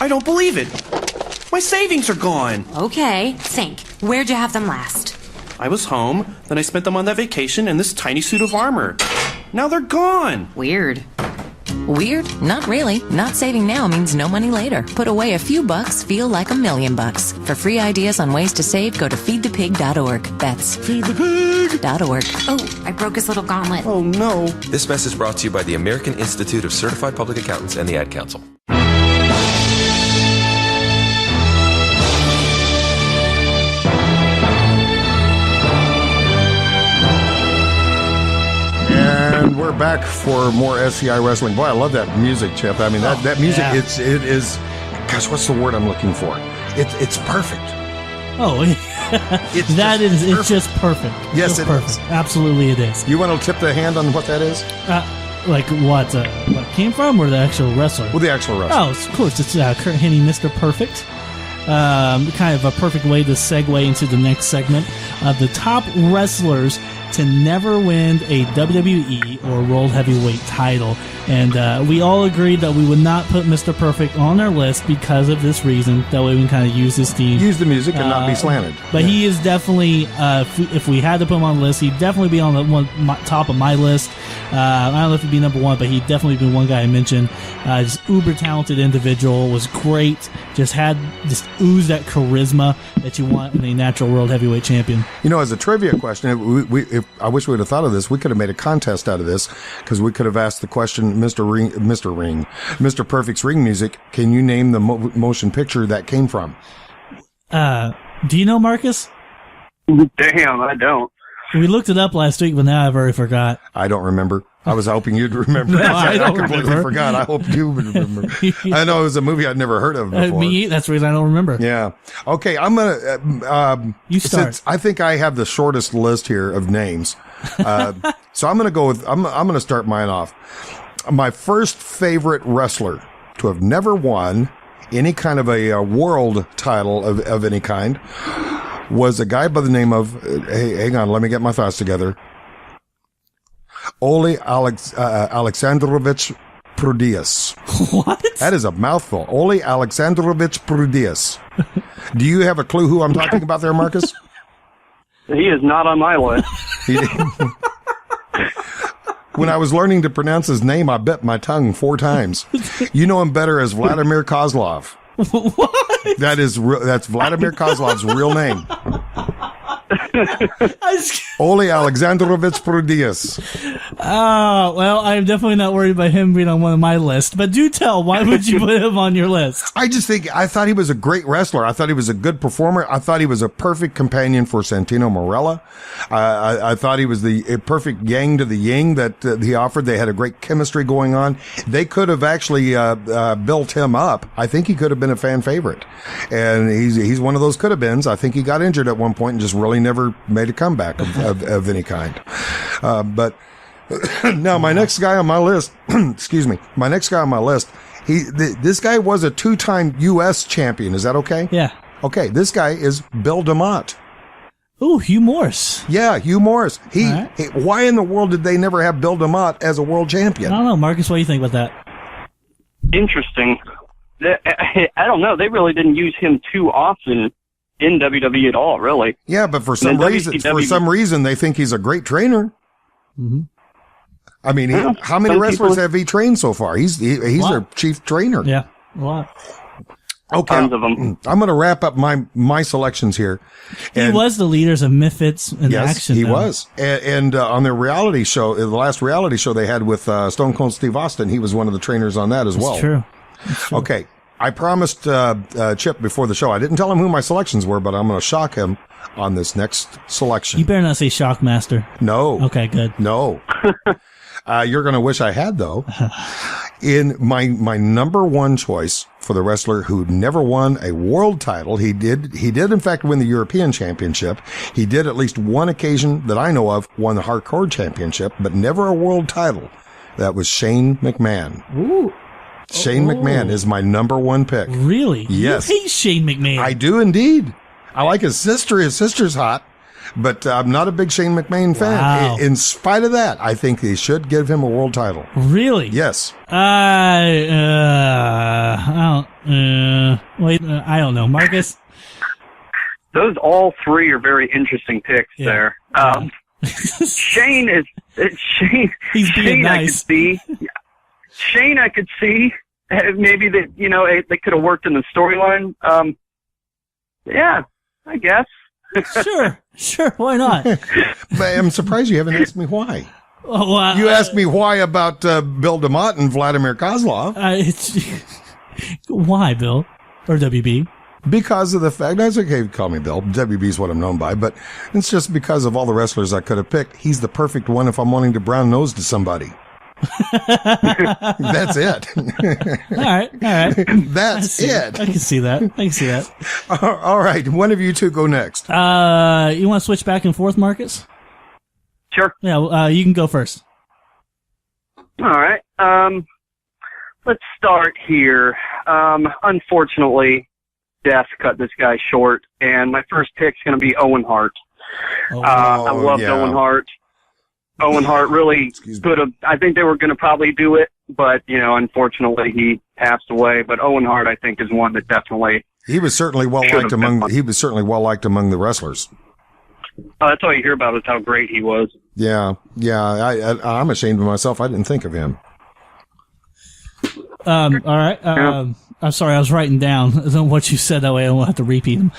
I don't believe it. My savings are gone. Okay, think. Where'd you have them last? I was home, then I spent them on that vacation in this tiny suit of armor. Now they're gone. Weird. Weird? Not really. Not saving now means no money later. Put away a few bucks, feel like $1,000,000. For free ideas on ways to save, go to feedthepig.org. That's feedthepig.org. Oh, I broke his little gauntlet. Oh, no. This message brought to you by the American Institute of Certified Public Accountants and the Ad Council. And we're back for more SCI Wrestling. Boy, I love that music, Chip. I mean, that music, yeah. it is, gosh, what's the word I'm looking for? It's perfect. Oh, it's just perfect. Yes, just it perfect. is. Absolutely it is. You want to tip the hand on what that is? Like what came from, or the actual wrestler? Well, the actual wrestler. Oh, of course. It's Kurt Hennig, Mr. Perfect. Kind of a perfect way to segue into the next segment of the top wrestlers to never win a WWE or World Heavyweight title. And we all agreed that we would not put Mr. Perfect on our list because of this reason. That way we can kind of use his theme. Use the music and not be slanted. But he is definitely, if we had to put him on the list, he'd definitely be on the top of my list. I don't know if he'd be number one, but he'd definitely be one guy I mentioned. Just uber talented individual, was great. Just oozed that charisma that you want in a natural World Heavyweight champion. You know, as a trivia question, I wish we would have thought of this. We could have made a contest out of this because we could have asked the question, Mr. Perfect's ring music. Can you name the motion picture that came from? Do you know, Marcus? Damn, I don't. We looked it up last week, but now I've already forgot. I don't remember. I was hoping you'd remember. No, I completely forgot. I hope you would remember. I know it was a movie I'd never heard of before. That's the reason I don't remember. Yeah. Okay, I'm gonna. You start. Since I think I have the shortest list here of names, so I'm gonna go with. I'm gonna start mine off. My first favorite wrestler to have never won any kind of a world title of any kind was a guy by the name of. Hey, hang on. Let me get my thoughts together. Ole Alexandrovich Prudius. What? That is a mouthful. Ole Alexandrovich Prudius. Do you have a clue who I'm talking about there, Marcus? He is not on my list. When I was learning to pronounce his name, I bit my tongue 4 times. You know him better as Vladimir Kozlov. What? That's Vladimir Kozlov's real name. Ole Alexandrovich Prudius. Oh, well, I'm definitely not worried about him being on one of my lists. But do tell, why would you put him on your list? I thought he was a great wrestler. I thought he was a good performer. I thought he was a perfect companion for Santino Marella. I thought he was a perfect yang to the yin that he offered. They had a great chemistry going on. They could have actually built him up. I think he could have been a fan favorite. And he's one of those could have beens. I think he got injured at one point and just really never never made a comeback of any kind. But now my next guy on my list, excuse me, this guy was a 2-time U.S. champion. Is that okay? Yeah. Okay, this guy is Bill DeMott. Ooh, Hugh Morris. Yeah, Hugh Morris. Why in the world did they never have Bill DeMott as a world champion? I don't know, Marcus. What do you think about that? Interesting. I don't know. They really didn't use him too often in WWE at all, really. Yeah, but for some reason, they think he's a great trainer. Mm-hmm. I mean, how many wrestlers have he trained so far? He's their chief trainer. Yeah, a lot. Okay, tons of them. I'm going to wrap up my selections here. He was the leaders of Misfits in action. He was. And on their reality show, the last reality show they had with Stone Cold Steve Austin, he was one of the trainers on that as well. That's true. Okay. I promised Chip before the show. I didn't tell him who my selections were, but I'm going to shock him on this next selection. You better not say Shockmaster. No. Okay, good. No. You're going to wish I had, though. In my number one choice for the wrestler who never won a world title, he did in fact win the European Championship. He did at least one occasion that I know of won the Hardcore Championship, but never a world title. That was Shane McMahon. Ooh. Shane McMahon is my number one pick. Really? Yes. You hate Shane McMahon. I do indeed. I like his sister. His sister's hot, but I'm not a big Shane McMahon fan. Wow. In spite of that, I think they should give him a world title. Really? Yes. I don't know. Marcus? Those all three are very interesting picks there. Shane is Shane. He's being nice. Shane, I could see maybe that they could have worked in the storyline. Yeah, I guess. Sure. Why not? But I'm surprised you haven't asked me why. Oh, you asked me why about Bill DeMott and Vladimir Kozlov. Why, Bill? Or WB? Because of the fact, that's okay, call me Bill. WB is what I'm known by, but it's just because of all the wrestlers I could have picked. He's the perfect one if I'm wanting to brown nose to somebody. That's it. All right. That's it. I can see that. All right. One of you two go next. You want to switch back and forth, Marcus? Sure. Yeah, you can go first. All right. Let's start here. Unfortunately, death cut this guy short, and my first pick's going to be Owen Hart. I loved Owen Hart. Owen Hart really could have. I think they were going to probably do it, but unfortunately, he passed away. But Owen Hart, I think, is one that definitely he was certainly well liked among the wrestlers. That's all you hear about is how great he was. Yeah. I'm ashamed of myself. I didn't think of him. All right. I'm sorry, I was writing down what you said. That way I won't have to repeat them.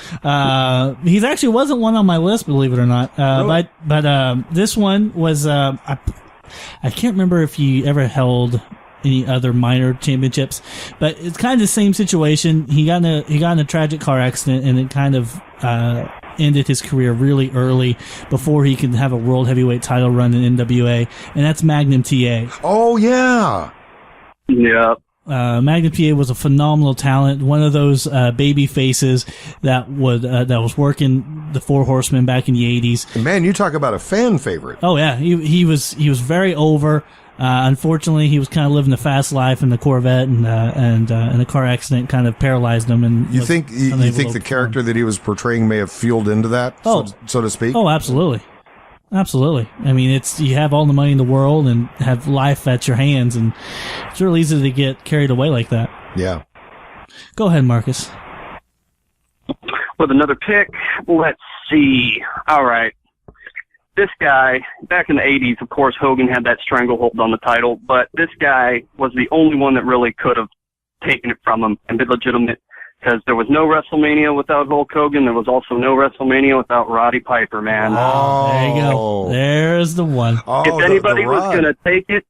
He actually wasn't one on my list, believe it or not. Really? But this one was, I can't remember if he ever held any other minor championships, but it's kind of the same situation. He got in a tragic car accident, and it kind of, ended his career really early before he could have a world heavyweight title run in NWA, and that's Magnum TA. Oh, yeah. Yeah. Magnum TA was a phenomenal talent, one of those baby faces that was working the Four Horsemen back in the 80s. Man, you talk about a fan favorite. Oh yeah, he was very over. Unfortunately, he was kind of living the fast life in the Corvette, and a car accident kind of paralyzed him. And you think the character that he was portraying may have fueled into that, so to speak? Oh, absolutely. Absolutely. I mean, you have all the money in the world and have life at your hands, and it's real easy to get carried away like that. Yeah. Go ahead, Marcus. With another pick, let's see. All right. This guy, back in the 80s, of course, Hogan had that stranglehold on the title, but this guy was the only one that really could have taken it from him and been legitimate, because there was no WrestleMania without Hulk Hogan. There was also no WrestleMania without Roddy Piper, man. Oh, there you go. There's the one. Oh, if anybody was going to take it,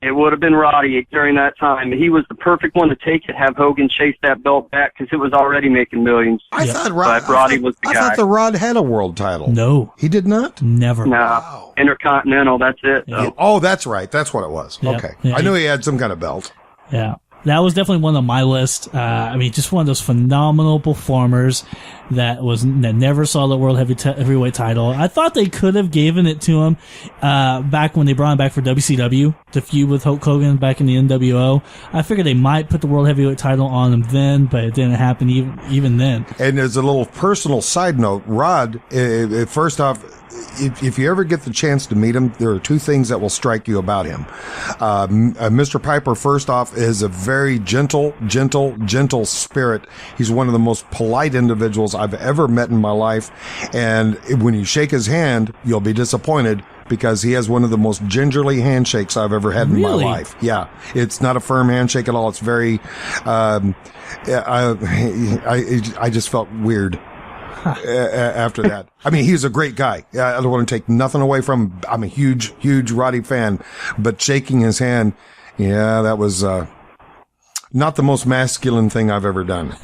it would have been Roddy during that time. He was the perfect one to take it, have Hogan chase that belt back, because it was already making millions. I thought Roddy was the guy. I thought the Rod had a world title. No. He did not? Never. No. Wow. Intercontinental, that's it. Yeah. Oh, that's right. That's what it was. Yeah. Okay. Yeah. I knew he had some kind of belt. Yeah. That was definitely one on my list. I mean, just one of those phenomenal performers that never saw the world heavyweight title. I thought they could have given it to him back when they brought him back for WCW to feud with Hulk Hogan back in the NWO. I figured they might put the world heavyweight title on him then, but it didn't happen even then. And as a little personal side note, Rod, first off, if you ever get the chance to meet him, there are two things that will strike you about him. Mr. Piper, first off, is a very gentle spirit. He's one of the most polite individuals I've ever met in my life. And when you shake his hand, you'll be disappointed because he has one of the most gingerly handshakes I've ever had in my life. Yeah. It's not a firm handshake at all. It's very, I just felt weird. After that. I mean, he's a great guy. I don't want to take nothing away from him. I'm a huge Roddy fan, but shaking his hand, yeah, that was not the most masculine thing I've ever done.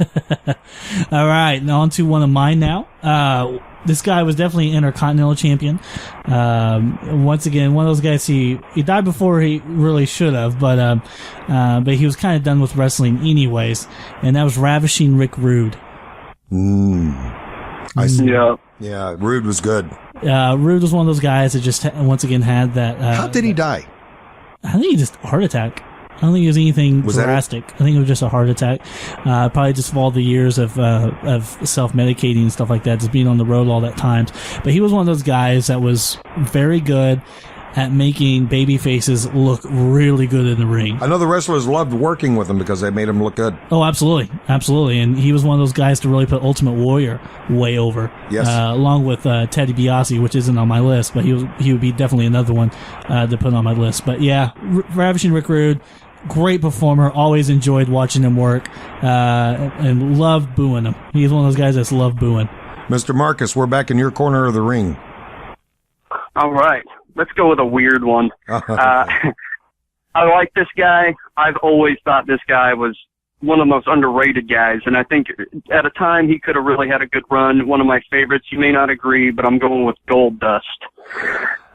All right, now on to one of mine now. This guy was definitely an Intercontinental Champion. Once again, one of those guys, he died before he really should have, but he was kind of done with wrestling anyways, and that was Ravishing Rick Rude. I see. Yeah. Yeah, Rude was good. Rude was one of those guys that just once again had that. How did he die? I think he just heart attack. I don't think it was anything drastic. I think it was just a heart attack. Probably just all the years of self-medicating and stuff like that, just being on the road all that times. But he was one of those guys that was very good at making baby faces look really good in the ring. I know the wrestlers loved working with him because they made him look good. Oh, absolutely. Absolutely. And he was one of those guys to really put Ultimate Warrior way over. Yes. Along with Teddy DiBiase, which isn't on my list, but he would be definitely another one to put on my list. But yeah, Ravishing Rick Rude, great performer. Always enjoyed watching him work and loved booing him. He's one of those guys that's loved booing. Mr. Marcus, we're back in your corner of the ring. All right. Let's go with a weird one. I like this guy. I've always thought this guy was one of the most underrated guys, and I think at a time he could have really had a good run. One of my favorites. You may not agree, but I'm going with Goldust.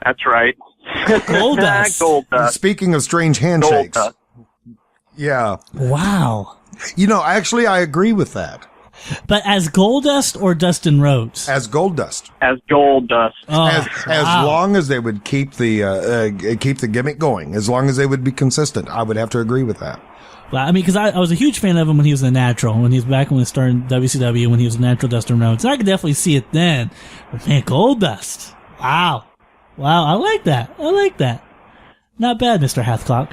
That's right. Goldust. Goldust. Speaking of strange handshakes. Goldust. Yeah. Wow. You know, actually, I agree with that. But as Goldust or Dustin Rhodes? As Goldust. As Goldust. As long as they would keep the gimmick going, as long as they would be consistent, I would have to agree with that. Well, I mean, because I was a huge fan of him when he was the Natural, when he was back when he started WCW, when he was the Natural Dustin Rhodes. And I could definitely see it then. But man, Goldust. Wow. I like that. Not bad, Mr. Hathcock.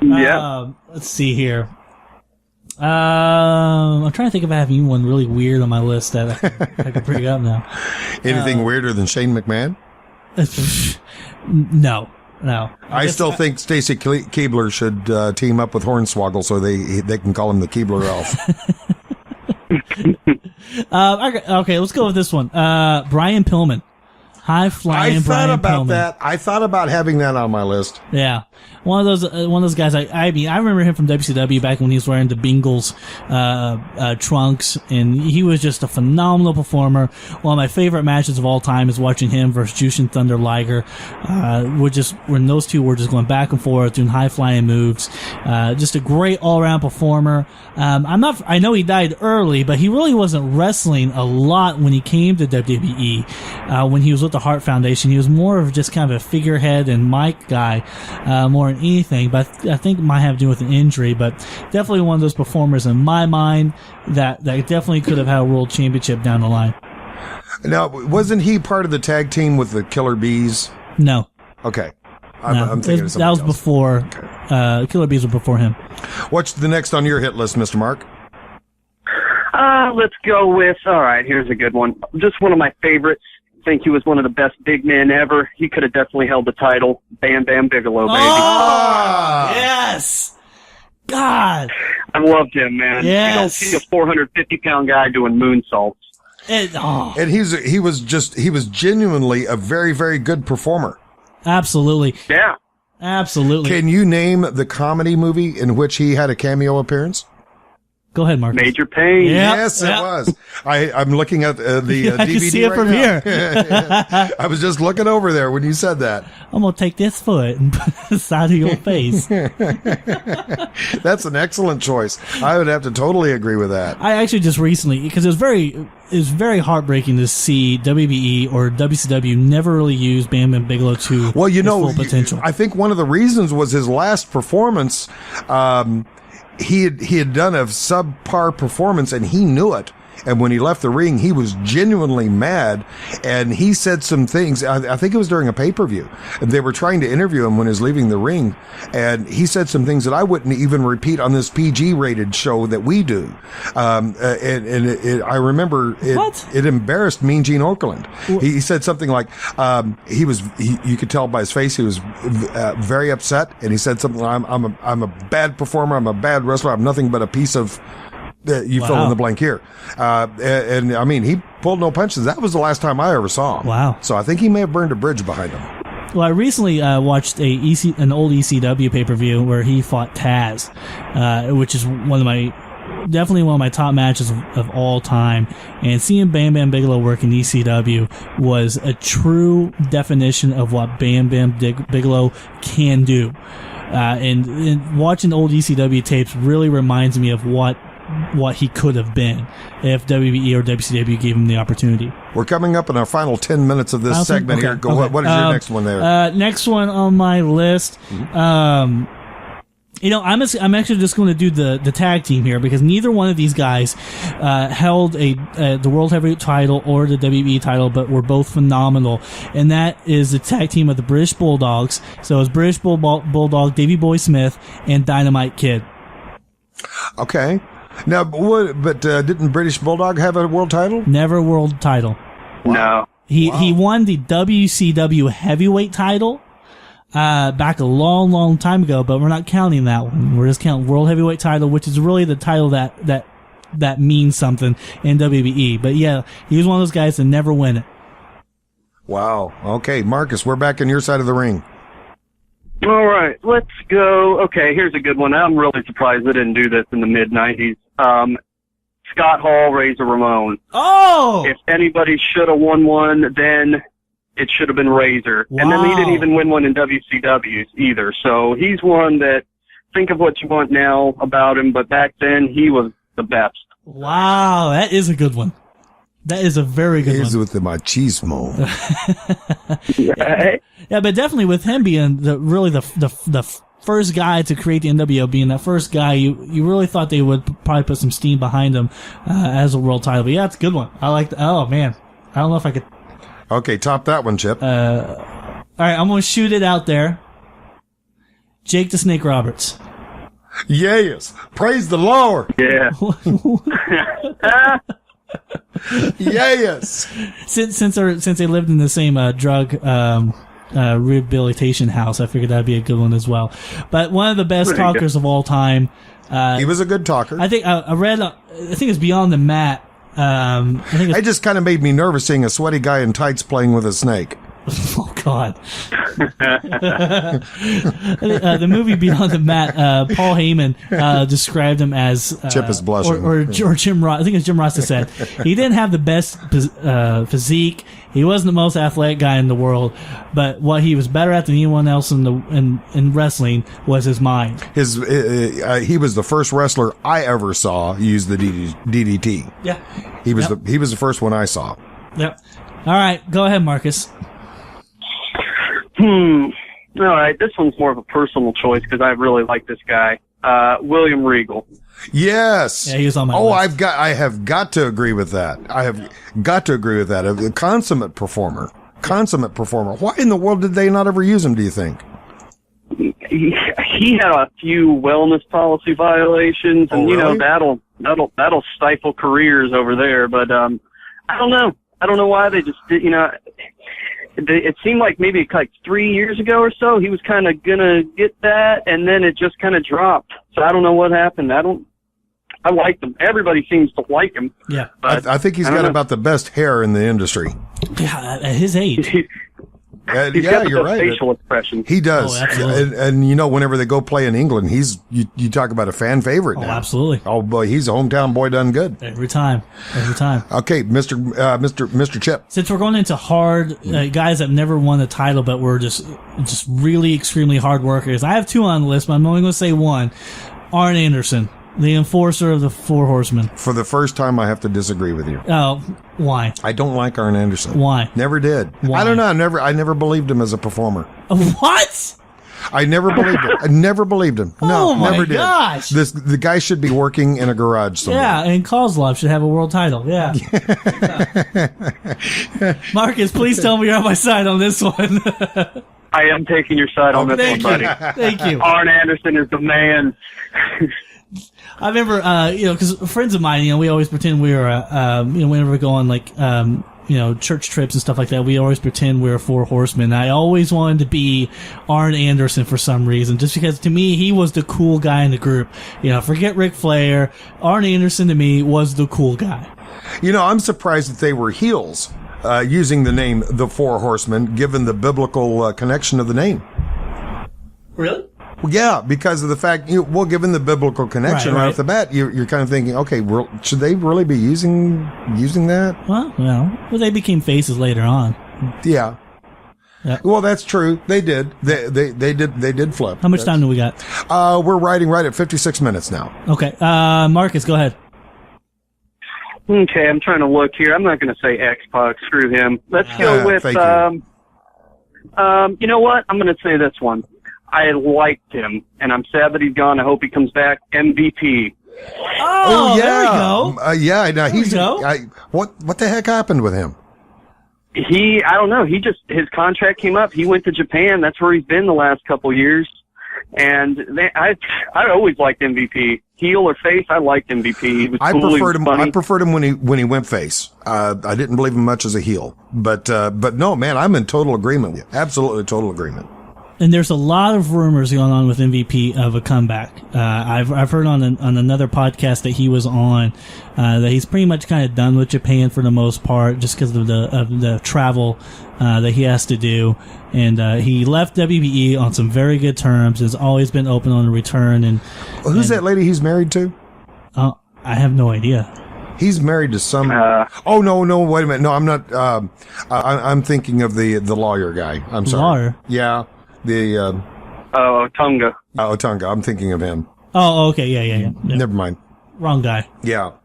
Yeah. Let's see here. I'm trying to think if I have anyone really weird on my list that I can bring up now. Anything weirder than Shane McMahon? No. I still think Stacy Keibler should team up with Hornswoggle so they can call him the Keibler Elf. Okay, let's go with this one. Brian Pillman. High flying Brian Pillman. I thought about having that on my list. Yeah. One of those guys. I mean, I remember him from WCW back when he was wearing the Bengals trunks, and he was just a phenomenal performer. One of my favorite matches of all time is watching him versus Jushin Thunder Liger. When those two were just going back and forth doing high flying moves. Just a great all around performer. I know he died early, but he really wasn't wrestling a lot when he came to WWE. When he was with the Hart Foundation, he was more of just kind of a figurehead and mic guy, more than anything. But I think it might have to do with an injury. But definitely one of those performers in my mind that definitely could have had a world championship down the line. Now, wasn't he part of the tag team with the Killer Bees? No. Okay. I'm thinking of something that was else. before. Okay. Killer Bees were before him. What's the next on your hit list, Mr. Mark? Let's go with, all right, here's a good one. Just one of my favorites. I think he was one of the best big men ever. He could have definitely held the title. Bam Bam Bigelow, baby. Oh, yes. God. I loved him, man. Yes. You don't see a 450-pound guy doing moonsaults. And he was genuinely a very, very good performer. Absolutely. Yeah. Absolutely. Can you name the comedy movie in which he had a cameo appearance? Go ahead, Marcus. Major Pain. Yes, it was. I'm looking at the DVD. I can see it right from now. here. I was just looking over there when you said that. I'm going to take this foot and put it inside of your face. That's an excellent choice. I would have to totally agree with that. I actually just recently, because it was very heartbreaking to see WBE or WCW never really use Bam Bam Bigelow to his full potential. I think one of the reasons was his last performance. He had done a subpar performance, and he knew it. And when he left the ring, he was genuinely mad, and he said some things. I think it was during a pay-per-view. They were trying to interview him when he was leaving the ring, and he said some things that I wouldn't even repeat on this PG-rated show that we do. I remember it embarrassed Mean Gene Okerlund. He said something like, you could tell by his face he was very upset, and he said something like, I'm a bad performer, I'm a bad wrestler, I'm nothing but a piece of... you fill in the blank here. And I mean, he pulled no punches. That was the last time I ever saw him. Wow. So I think he may have burned a bridge behind him. Well, I recently watched an old ECW pay-per-view where he fought Taz, which is definitely one of my top matches of all time. And seeing Bam Bam Bigelow work in ECW was a true definition of what Bam Bam Bigelow can do. And watching old ECW tapes really reminds me of what he could have been if WBE or WCW gave him the opportunity. We're coming up in our final 10 minutes of this segment here. What is your next one there? Next one on my list. I'm actually just going to do the tag team here because neither one of these guys held the World Heavyweight title or the WBE title, but were both phenomenal. And that is the tag team of the British Bulldogs. So it's British Bulldog, Davey Boy Smith, and Dynamite Kid. Okay. Now, but didn't British Bulldog have a world title? Never a world title. Wow. No. He won the WCW heavyweight title back a long, long time ago, but we're not counting that one. We're just counting world heavyweight title, which is really the title that means something in WBE. But yeah, he was one of those guys that never win it. Wow. Okay, Marcus, we're back on your side of the ring. All right, let's go. Okay, here's a good one. I'm really surprised they didn't do this in the mid-'90s. Scott Hall, Razor Ramon. Oh! If anybody should have won one, then it should have been Razor. Wow. And then he didn't even win one in WCW either. So he's one that, think of what you want now about him, but back then he was the best. Wow, that is a good one. That is a very good one. He's with the machismo. Yeah, but definitely with him being the first guy to create the NWO, being that first guy, you really thought they would probably put some steam behind him as a world title. But yeah, it's a good one. I like that. Oh, man. I don't know if I could. Okay, top that one, Chip. All right, I'm going to shoot it out there. Jake the Snake Roberts. Yes. Praise the Lord. Yeah. Yes. Since they lived in the same drug rehabilitation house, I figured that'd be a good one as well. But one of the best talkers of all time. He was a good talker. I think I read. I think it's Beyond the Mat. It just kind of made me nervous seeing a sweaty guy in tights playing with a snake. Oh God! The movie Beyond the Mat, Paul Heyman described him as Chip is blushing, or Jim Ross. I think it's Jim Ross that said he didn't have the best physique. He wasn't the most athletic guy in the world, but what he was better at than anyone else in wrestling was his mind. He was the first wrestler I ever saw use the DDT. Yeah, he was the first one I saw. Yep. All right, go ahead, Marcus. All right, this one's more of a personal choice because I really like this guy, William Regal. Yes. Yeah, he was on my list. I have got to agree with that. A consummate performer. Why in the world did they not ever use him, do you think? He had a few wellness policy violations, and really? that'll stifle careers over there. But I don't know. I don't know why they just did. It seemed like maybe like 3 years ago or so he was kind of gonna get that, and then it just kind of dropped. So I don't know what happened. I liked him. Everybody seems to like him. Yeah, I think he's got about the best hair in the industry. Yeah, at his age. And, He's yeah, got the you're best right. facial expression. He does. And, you know, whenever they go play in England, you talk about a fan favorite now. Absolutely. Oh, boy, he's a hometown boy done good. Every time. Okay, Mr. Chip. Since we're going into hard guys that never won the title, but were just really extremely hard workers, I have two on the list, but I'm only going to say one. Arn Anderson, the enforcer of the Four Horsemen. For the first time, I have to disagree with you. Oh, why? I don't like Arn Anderson. Why? Never did. Why? I don't know. I never believed him as a performer. What? I never believed him. I never believed him. No, Oh my never did. gosh. The guy should be working in a garage somewhere. Yeah, and Kozlov should have a world title. Yeah. Marcus, please tell me you're on my side on this one. I am taking your side on this one, buddy. Thank you. Arn Anderson is the man. I remember, because friends of mine, we always pretend we were, whenever we go on church trips and stuff like that, we always pretend we're Four Horsemen. I always wanted to be Arn Anderson for some reason, just because to me, he was the cool guy in the group. Forget Ric Flair. Arn Anderson to me was the cool guy. I'm surprised that they were heels, using the name the Four Horsemen, given the biblical connection of the name. Really? Yeah, because of the fact, given the biblical connection right off the bat, you're kind of thinking, okay, should they really be using that? Well, they became faces later on. Yeah. Well, that's true. They did. They did flip. How much time do we got? We're riding right at 56 minutes now. Okay. Marcus, go ahead. Okay, I'm trying to look here. I'm not going to say X-Pac. Screw him. Let's go with, you know what? I'm going to say this one. I liked him, and I'm sad that he's gone. I hope he comes back. MVP. Oh, yeah. There we go. Now what the heck happened with him? I don't know. His contract came up. He went to Japan. That's where he's been the last couple of years. And I always liked MVP. Heel or face, I liked MVP. He was cool. I preferred him when he went face. I didn't believe him much as a heel. But no, man, I'm in total agreement with you. Absolutely total agreement. And there's a lot of rumors going on with MVP of a comeback. I've heard on another podcast that he was on that he's pretty much kind of done with Japan for the most part, just because of the travel that he has to do. And he left WBE on some very good terms. Has always been open on a return. And who's that lady he's married to? I have no idea. He's married to some. Oh no! Wait a minute. No, I'm not. I'm thinking of the lawyer guy. I'm sorry. Lawyer. Yeah. Otunga. Otunga. I'm thinking of him. Oh, okay. Yeah. Never mind. Wrong guy. Yeah. All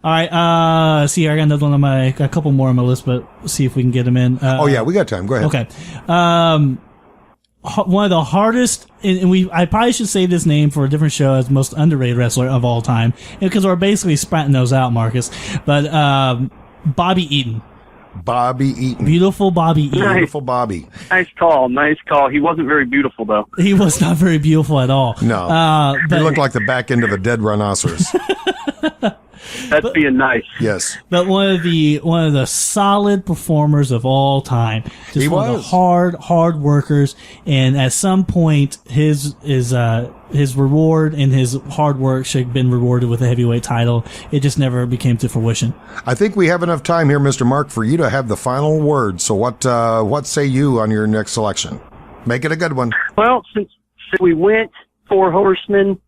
right. See, I got another one a couple more on my list, but see if we can get them in. We got time. Go ahead. Okay. One of the hardest, and I probably should say this name for a different show as most underrated wrestler of all time, because we're basically sprouting those out, Marcus. But Bobby Eaton. Beautiful Bobby Eaton. Nice. Beautiful Bobby. Nice call. He wasn't very beautiful, though. He was not very beautiful at all. No. He looked like the back end of a dead rhinoceros. That's being nice. Yes. But one of the solid performers of all time. Just one of the hard workers. And at some point, his reward and his hard work should have been rewarded with a heavyweight title. It just never became to fruition. I think we have enough time here, Mr. Mark, for you to have the final word. So what say you on your next selection? Make it a good one. Well, since we went Four Horsemen,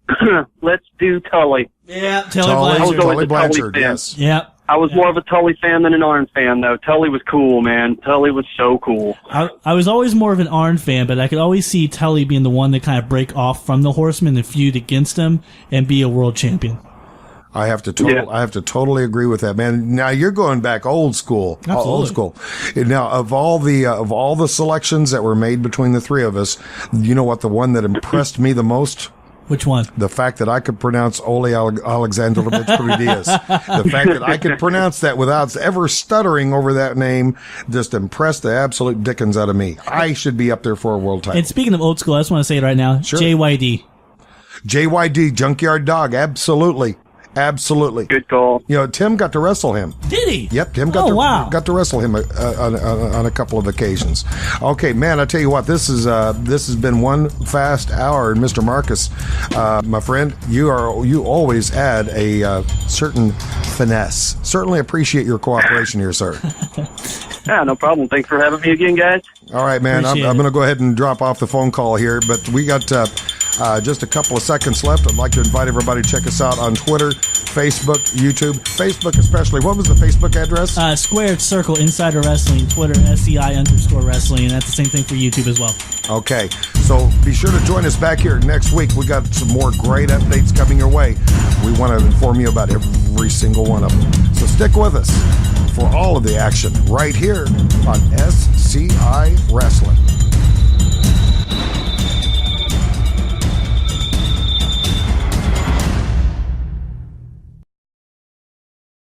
let's do Tully. Yeah, Tully Blanchard, yes. Yeah. I was more of a Tully fan than an Arn fan, though. Tully was cool, man. Tully was so cool. I was always more of an Arn fan, but I could always see Tully being the one to kind of break off from the Horsemen and feud against them and be a world champion. I have to totally agree with that, man. Now you're going back old school. Absolutely. Old school. Now of all the selections that were made between the three of us, you know what the one that impressed me the most? Which one? The fact that I could pronounce Ole Alexandrovich Prudias. The fact that I could pronounce that without ever stuttering over that name just impressed the absolute dickens out of me. I should be up there for a world title. And speaking of old school, I just want to say it right now. Sure. JYD. Junkyard Dog. Absolutely. Good call. Tim got to wrestle him. Did he? Yep, Tim got to wrestle him on a couple of occasions. Okay, man, I tell you what, this has been one fast hour. And Mr. Marcus, my friend, you always add a certain finesse. Certainly appreciate your cooperation here, sir. Yeah, no problem. Thanks for having me again, guys. All right, man. I'm going to go ahead and drop off the phone call here, but we got just a couple of seconds left. I'd like to invite everybody to check us out on Twitter, Facebook, YouTube. Facebook especially. What was the Facebook address? Squared Circle Insider Wrestling. Twitter, SCI_Wrestling. And that's the same thing for YouTube as well. Okay. So be sure to join us back here next week. We got some more great updates coming your way. We want to inform you about every single one of them. So stick with us for all of the action right here on SCI Wrestling.